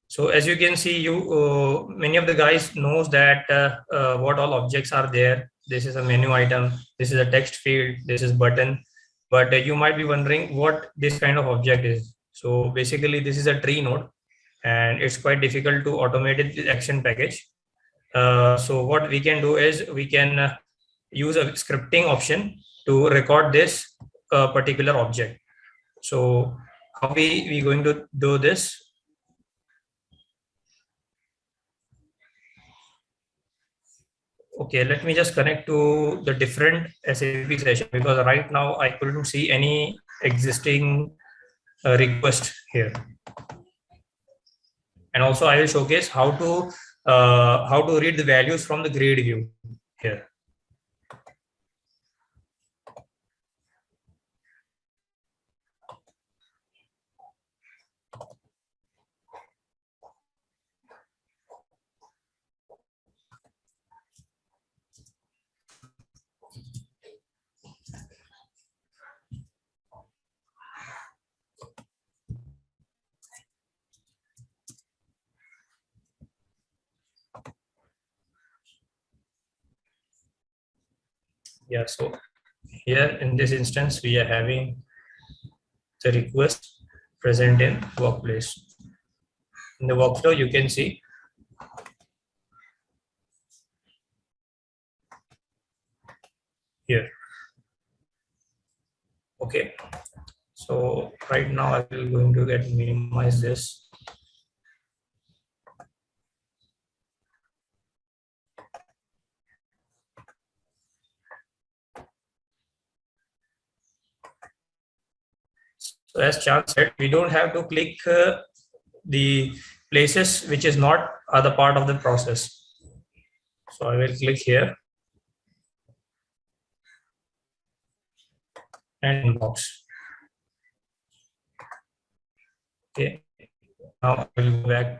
So as you can see, many of the guys knows that what all objects are there. This is a menu item. This is a text field. This is button. But you might be wondering what this kind of object is. So basically, this is a tree node, and it's quite difficult to automate it with action package. So what we can do is we can use a scripting option to record this particular object. So how we going to do this? Okay, let me just connect to the different SAP session, because right now I couldn't see any existing request here. And also I will showcase how to read the values from the grid view here. Yeah, so here in this instance, we are having the request present in workplace. In the workflow, you can see here. Okay, so right now I will going to get minimize this. So as Chan said, we don't have to click the places which is not other part of the process. So I will click here and inbox. Okay, now I will go back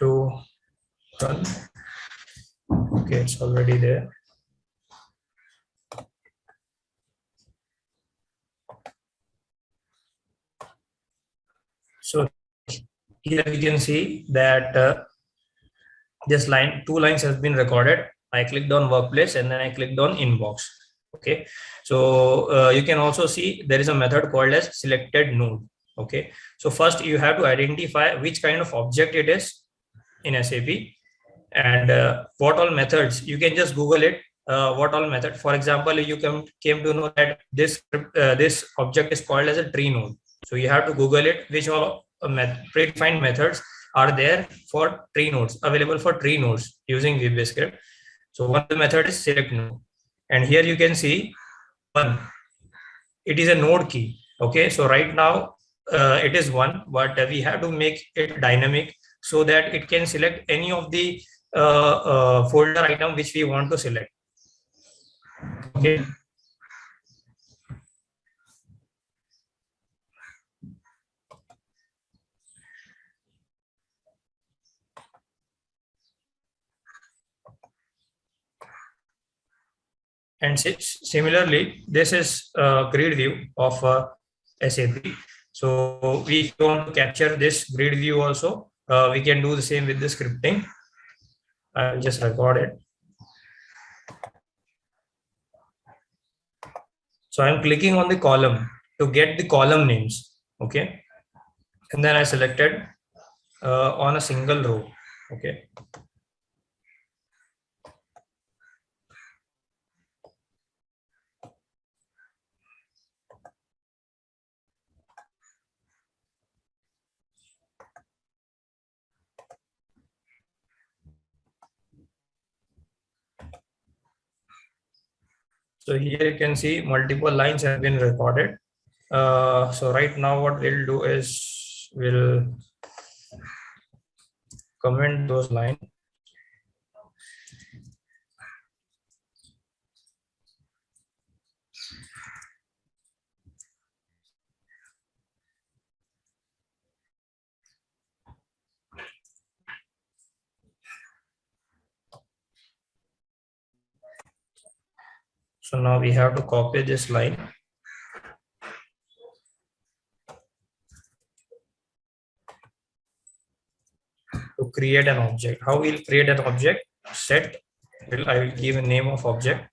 to run. Okay, it's already there. So here we can see that this line, 2 lines has been recorded. I clicked on workplace and then I clicked on inbox. Okay, so you can also see there is a method called as selected node. Okay, so first you have to identify which kind of object it is in SAP, and what all methods. You can just Google it. What all method? For example, you came to know that this object is called as a tree node. So you have to Google it. Which all predefined methods are there for tree nodes, available for tree nodes using VBScript. So one of the method is select node, and here you can see one. It is a node key. Okay, so right now it is 1, but we have to make it dynamic so that it can select any of the folder item which we want to select. Okay. And similarly, this is a grid view of SAP. So if you want to capture this grid view also, we can do the same with the scripting. I'll just record it. So I'm clicking on the column to get the column names. Okay. And then I selected on a single row. Okay. So here you can see multiple lines have been recorded. So right now what we'll do is we'll comment those lines. So now we have to copy this line. To create an object. How we'll create an object? Set. I will give a name of object.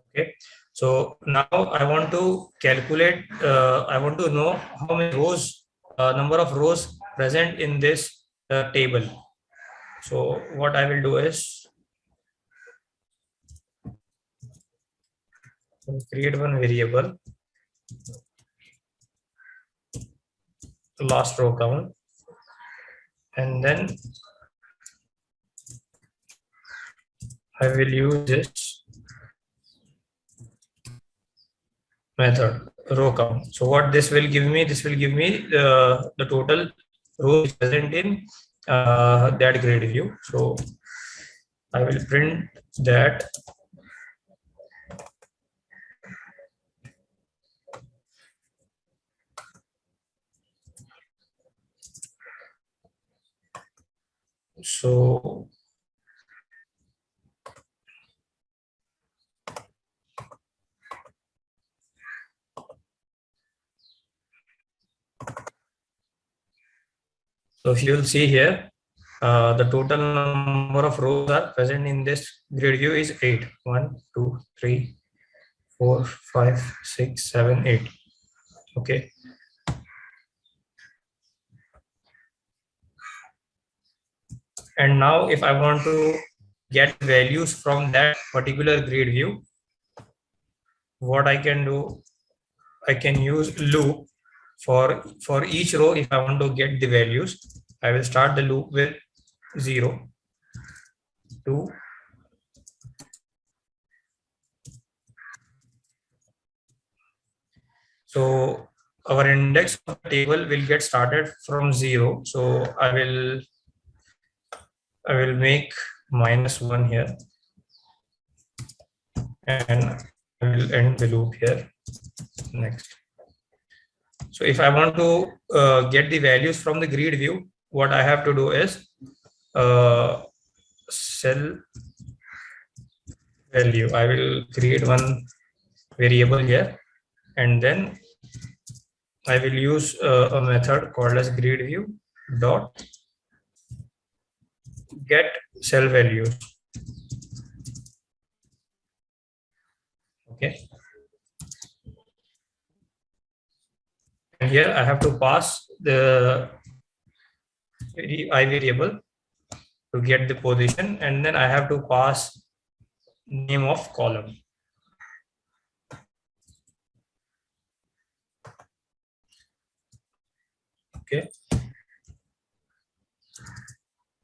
Okay. So now I want to calculate. I want to know how many rows, number of rows present in this table. So what I will do is create one variable, last row count, and then I will use this method row count. So what this will give me? This will give me the total rows present in that grid view. So I will print that. So if you will see here, the total number of rows are present in this grid view is 8. 1, 2, 3, 4, 5, 6, 7, 8. Okay. And now if I want to get values from that particular grid view, what I can do, I can use loop for each row. If I want to get the values, I will start the loop with 0, 2, so our index of the table will get started from 0. So I will make -1 here, and I will end the loop here. Next. So if I want to get the values from the grid view, what I have to do is cell value. I will create one variable here, and then I will use a method called as grid view dot get cell values. Okay. And here I have to pass the I variable to get the position, and then I have to pass name of column. Okay.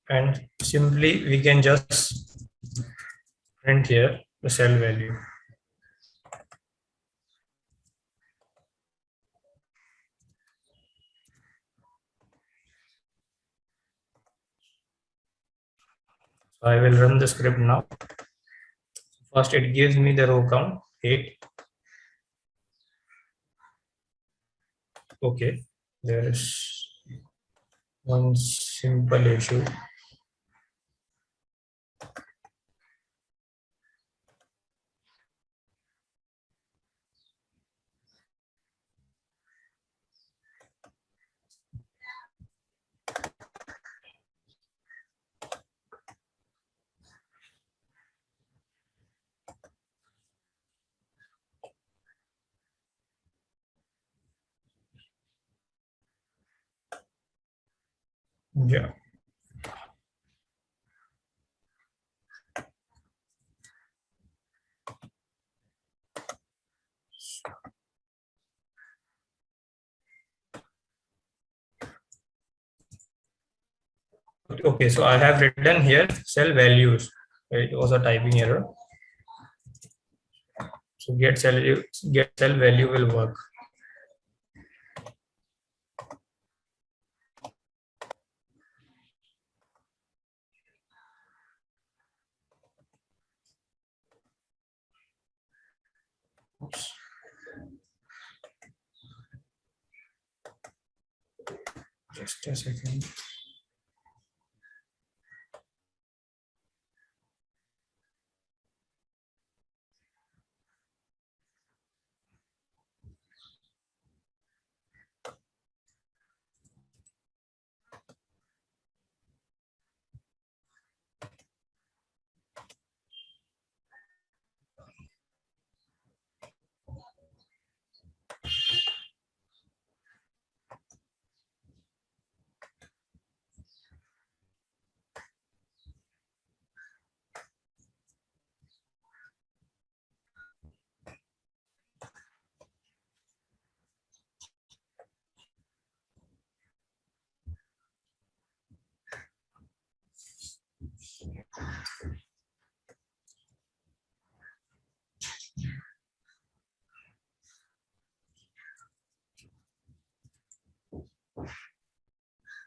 And simply we can just print here the cell value. So I will run the script now. First, it gives me the row count 8. Okay, there is one simple issue. Yeah. Okay, so I have written here cell values. It was a typing error. So get cell value will work. Oops. Just a second.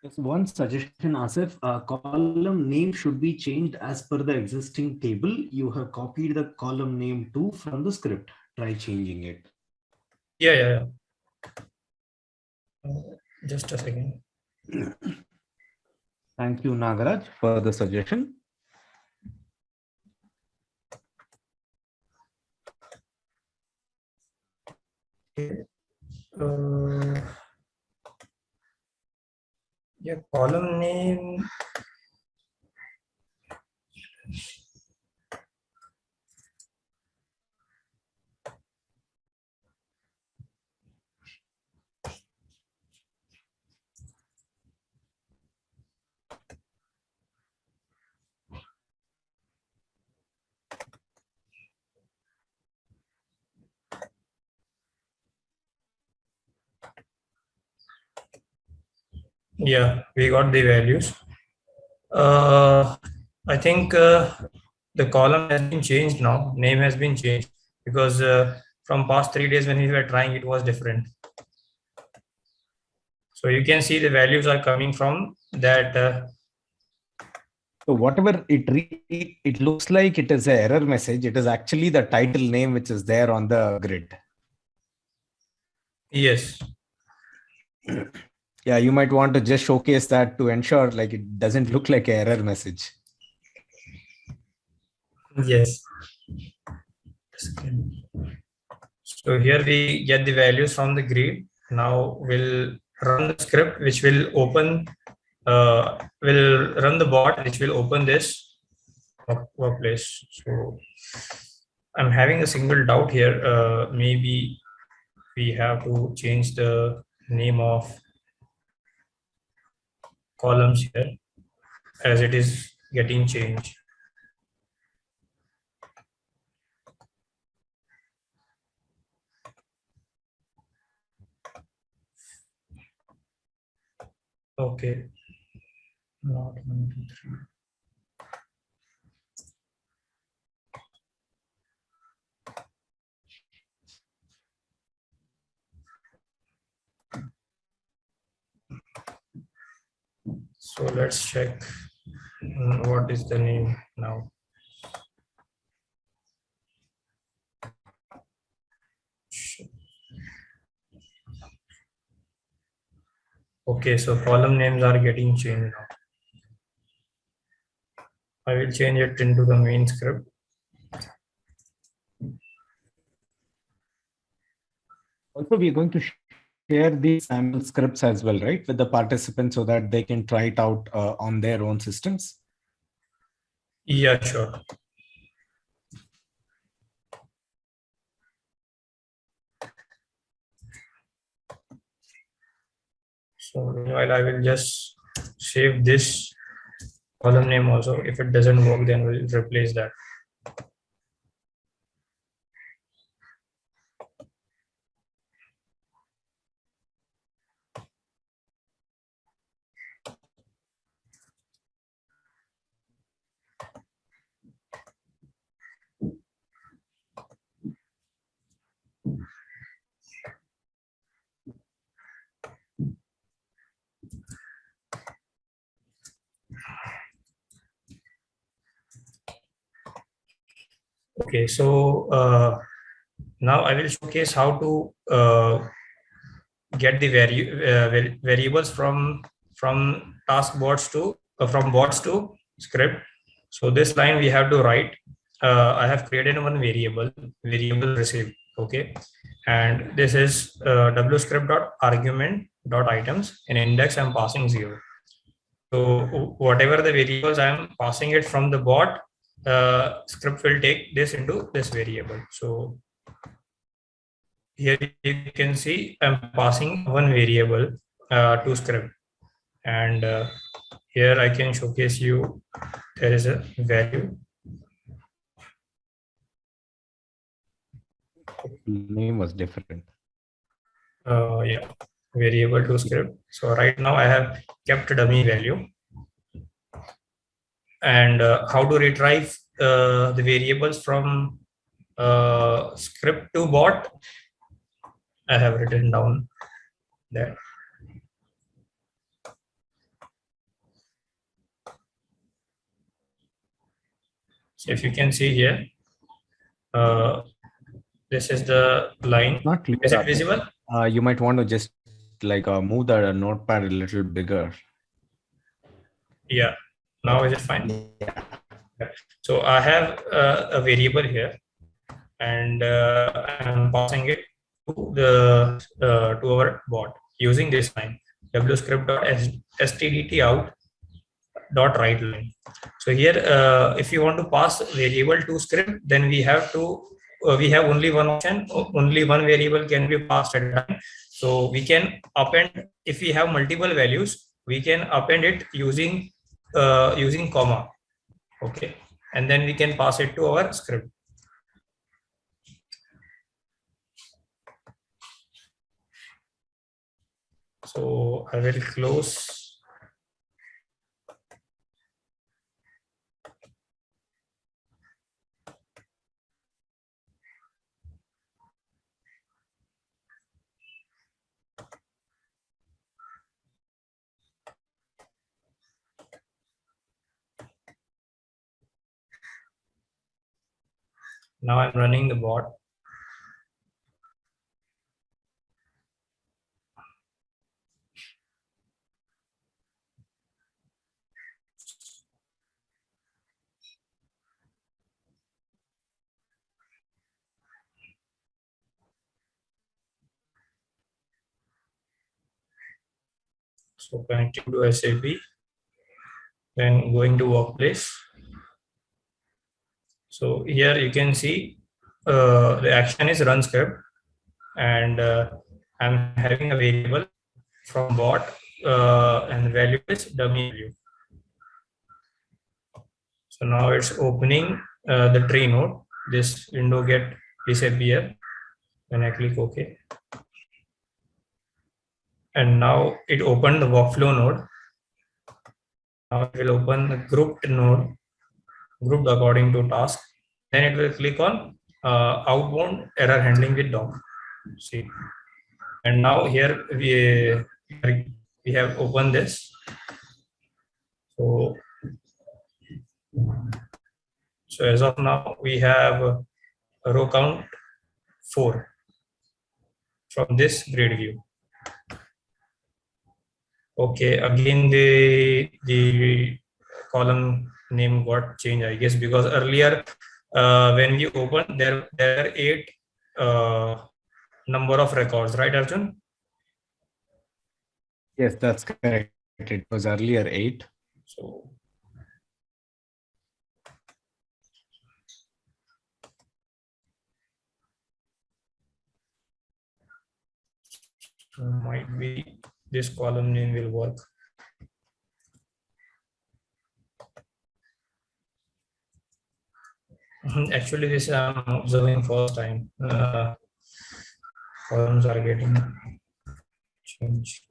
Just one suggestion, Asif. Column name should be changed as per the existing table. You have copied the column name 2 from the script. Try changing it. Yeah. Just a second. Thank you, Nagaraj, for the suggestion. Uh, yeah, column name. Yeah, we got the values. I think the column has been changed now. Name has been changed because from past 3 days when we were trying, it was different. So you can see the values are coming from that. So whatever it looks like it is an error message. It is actually the title name which is there on the grid. Yes. Yeah, you might want to just showcase that to ensure like it doesn't look like an error message. Yes. So here we get the values from the grid. Now we'll run the script which will open, will run the bot which will open this workplace. So I'm having a single doubt here. Maybe we have to change the name of columns here as it is getting changed. Okay. Not 1, 2, 3. So let's check what is the name now. Okay, so column names are getting changed now. I will change it into the main script. Also, we are going to share these sample scripts as well, right, with the participants so that they can try it out on their own systems. Yeah, sure. So meanwhile, I will just save this column name also. If it doesn't work, then we'll replace that. Okay, so now I will showcase how to get the variables from task bots to from bots to script. So this line we have to write. I have created one variable receive. Okay, and this is wscript dot argument dot items. In index I'm passing 0. So whatever the variables I'm passing it from the bot, script will take this into this variable. So here you can see I'm passing one variable to script, and here I can showcase you there is a value. Name was different. Yeah, variable to script. So right now I have kept dummy value, and how to retrieve the variables from script to bot, I have written down that. So if you can see here, this is the line. Not clear. Is it visible? You might want to just like move the notepad a little bigger. Yeah. Now is it fine? Yeah. So I have a variable here, and I'm passing it to the to our bot using this line wscript.stdt out dot write line. So here, if you want to pass variable to script, then we have to we have only one option. Only one variable can be passed at a time. So we can append, if we have multiple values, we can append it using using comma. Okay, and then we can pass it to our script. So I will close. Now I'm running the bot. So connecting to SAP, then going to workplace. So here you can see the action is run script, and I'm having a variable from bot, and the value is dummy value. So now it's opening the tree node. This window get disappear when I click OK. And now it opened the workflow node. Now it will open the grouped node, grouped according to task. Then it will click on outbound error handling with doc. See, and now here we have opened this. So as of now we have a row count 4 from this grid view. Okay, again the column name got changed, I guess, because earlier when we opened there are 8 number of records, right, Arjun? Yes, that's correct. It was earlier 8. So might be this column name will work. Actually, this I'm observing first time. Columns are getting changed.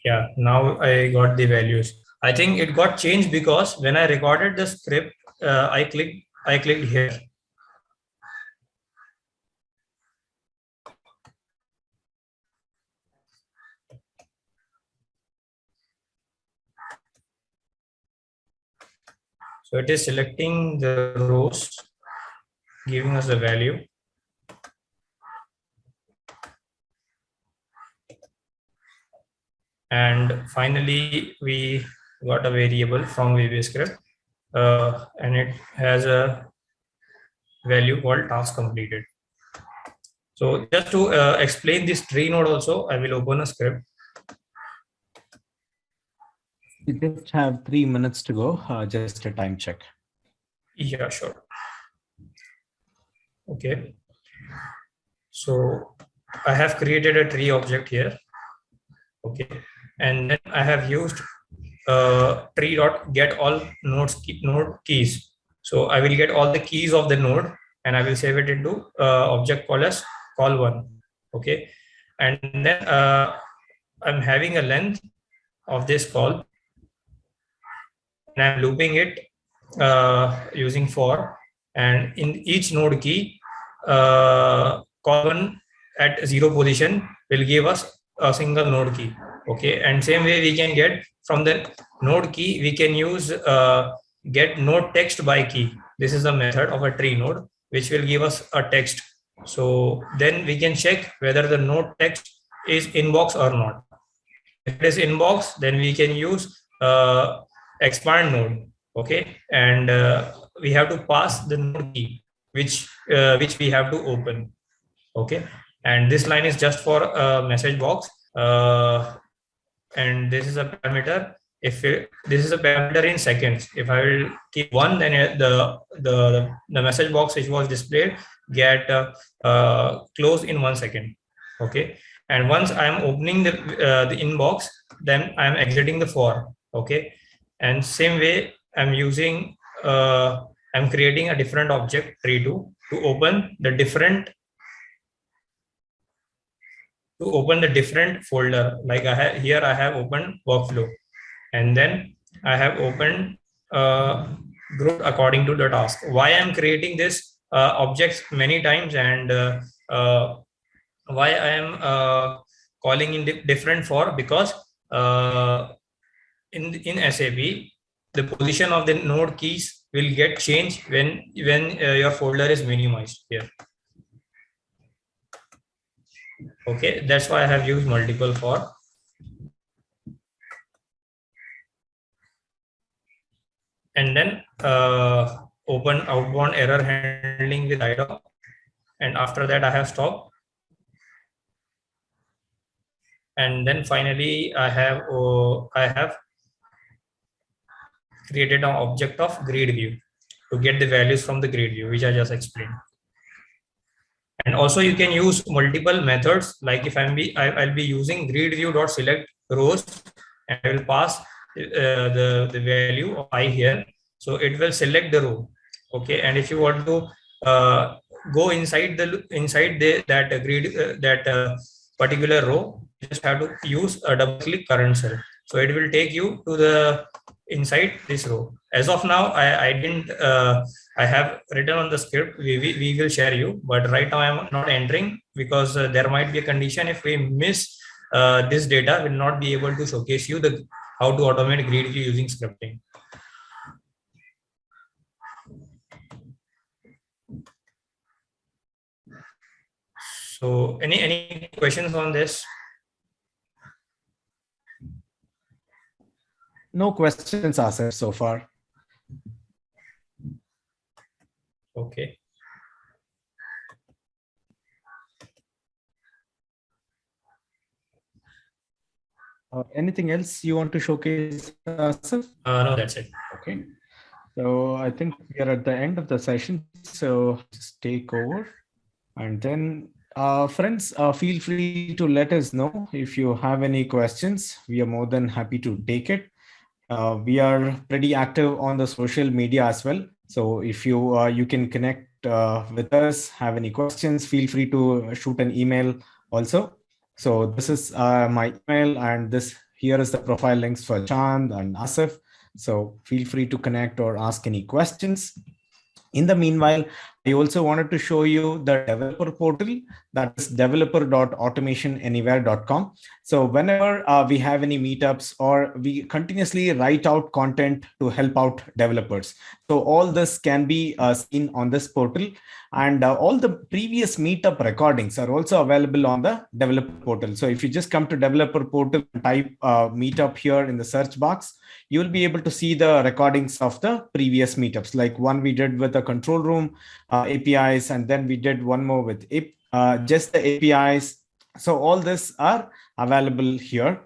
Yeah, now I got the values. I think it got changed because when I recorded the script, I clicked here. So it is selecting the rows, giving us the value. And finally, we got a variable from VB script, and it has a value called task completed. So just to explain this tree node also, I will open a script. We just have 3 minutes to go. Just a time check. Yeah, sure. Okay. So I have created a tree object here. Okay. And then I have used tree dot get all node keys. So I will get all the keys of the node and I will save it into object called as call1. Okay. And then I'm having a length of this call and I'm looping it using for, and in each node key, call1 at 0 position will give us a single node key. Okay, and same way we can get from the node key, we can use get node text by key. This is the method of a tree node which will give us a text. So then we can check whether the node text is inbox or not. If it is inbox, then we can use expand node. Okay, and we have to pass the node key which we have to open. Okay, and this line is just for a message box, and this is a parameter. If this is a parameter in seconds, if I will keep 1, then the message box which was displayed get closed in 1 second. Okay, and once I am opening the inbox, then I am exiting the for. Okay, and same way I'm using I'm creating a different object tree2 to open the different folder. Like I have here, I have opened workflow, and then I have opened group according to the task. Why I'm creating this objects many times, and why I am calling in different for, because in SAP, the position of the node keys will get changed when your folder is minimized here. Okay, that's why I have used multiple for. And then open outbound error handling with IDOC, and after that I have stopped. And then finally I have created an object of grid view to get the values from the grid view, which I just explained. And also you can use multiple methods. Like if I'll be using grid view dot select rows, and I will pass the value of I here. So it will select the row. Okay. And if you want to go inside that grid, that particular row, you just have to use a double click current cell. So it will take you to the inside this row. As of now, I didn't I have written on the script. We will share you, but right now I am not entering because there might be a condition. If we miss this data, will not be able to showcase you the how to automate grid view using scripting. So any questions on this? No questions asked so far. Okay. Anything else you want to showcase, Asif? No, that's it. Okay. So I think we are at the end of the session. So just take over. And then friends, feel free to let us know if you have any questions. We are more than happy to take it. We are pretty active on the social media as well. So if you can connect with us, have any questions, feel free to shoot an email also. So this is my email, and this here is the profile links for Chand and Asif. So feel free to connect or ask any questions. In the meanwhile, I also wanted to show you the developer portal, that is developer.automationanywhere.com. So whenever we have any meetups, or we continuously write out content to help out developers. So all this can be seen on this portal, and all the previous meetup recordings are also available on the developer portal. So if you just come to developer portal and type meetup here in the search box, you'll be able to see the recordings of the previous meetups, like one we did with the control room APIs, and then we did one more with just the APIs. So all this are available here.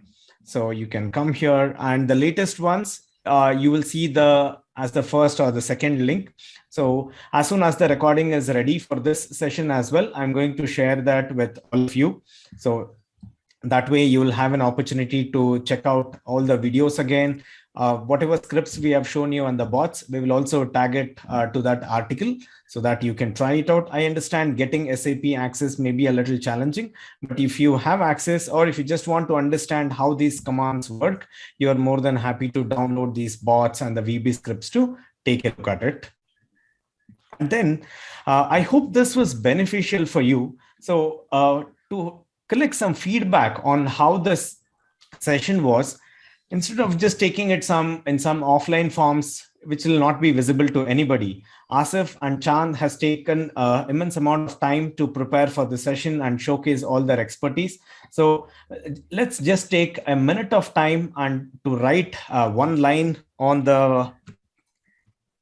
So you can come here, and the latest ones you will see as the first or the second link. So as soon as the recording is ready for this session as well, I'm going to share that with all of you. So that way you will have an opportunity to check out all the videos again. Whatever scripts we have shown you on the bots, we will also tag it to that article so that you can try it out. I understand getting SAP access may be a little challenging, but if you have access, or if you just want to understand how these commands work, you are more than happy to download these bots and the VB scripts to take a look at it. And then I hope this was beneficial for you. So to collect some feedback on how this session was, instead of just taking it in some offline forms, which will not be visible to anybody, Asif and Chand has taken immense amount of time to prepare for the session and showcase all their expertise. So let's just take a minute of time and to write one line on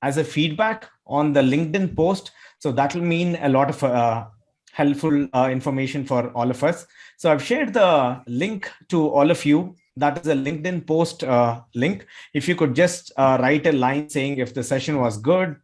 as a feedback on the LinkedIn post. So that will mean a lot of helpful information for all of us. So I've shared the link to all of you. That is a LinkedIn post link. If you could just write a line saying if the session was good,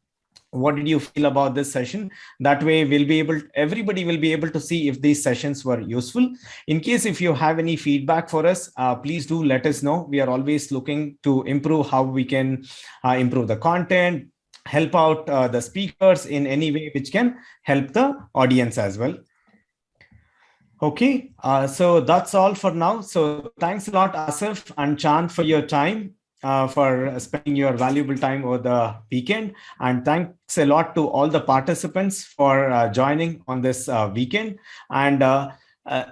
what did you feel about this session? That way everybody will be able to see if these sessions were useful. In case if you have any feedback for us, please do let us know. We are always looking to improve how we can improve the content, help out the speakers in any way which can help the audience as well. Okay, so that's all for now. So thanks a lot, Asif and Chand, for your time, for spending your valuable time over the weekend. And thanks a lot to all the participants for joining on this weekend. And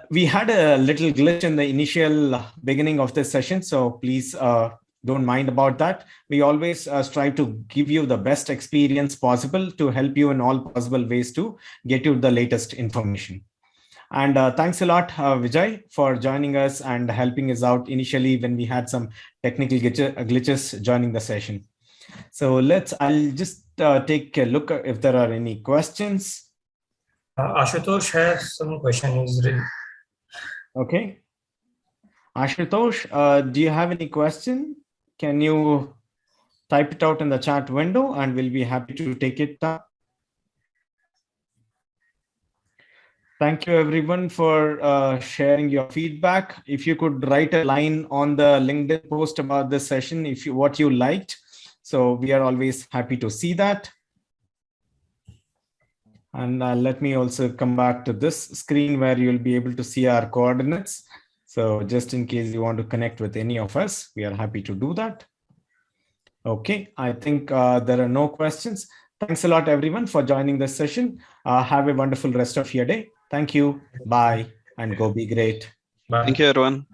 we had a little glitch in the initial beginning of this session, so please don't mind about that. We always strive to give you the best experience possible to help you in all possible ways to get you the latest information. And thanks a lot, Vijay, for joining us and helping us out initially when we had some technical glitches joining the session. So I'll just take a look if there are any questions. Ashutosh has some questions. Okay. Ashutosh, do you have any question? Can you type it out in the chat window and we'll be happy to take it up. Thank you everyone for sharing your feedback. If you could write a line on the LinkedIn post about this session, what you liked. So we are always happy to see that. And let me also come back to this screen where you'll be able to see our coordinates. So just in case you want to connect with any of us, we are happy to do that. Okay, I think there are no questions. Thanks a lot, everyone, for joining this session. Have a wonderful rest of your day. Thank you. Bye, and go be great. Bye. Thank you, everyone.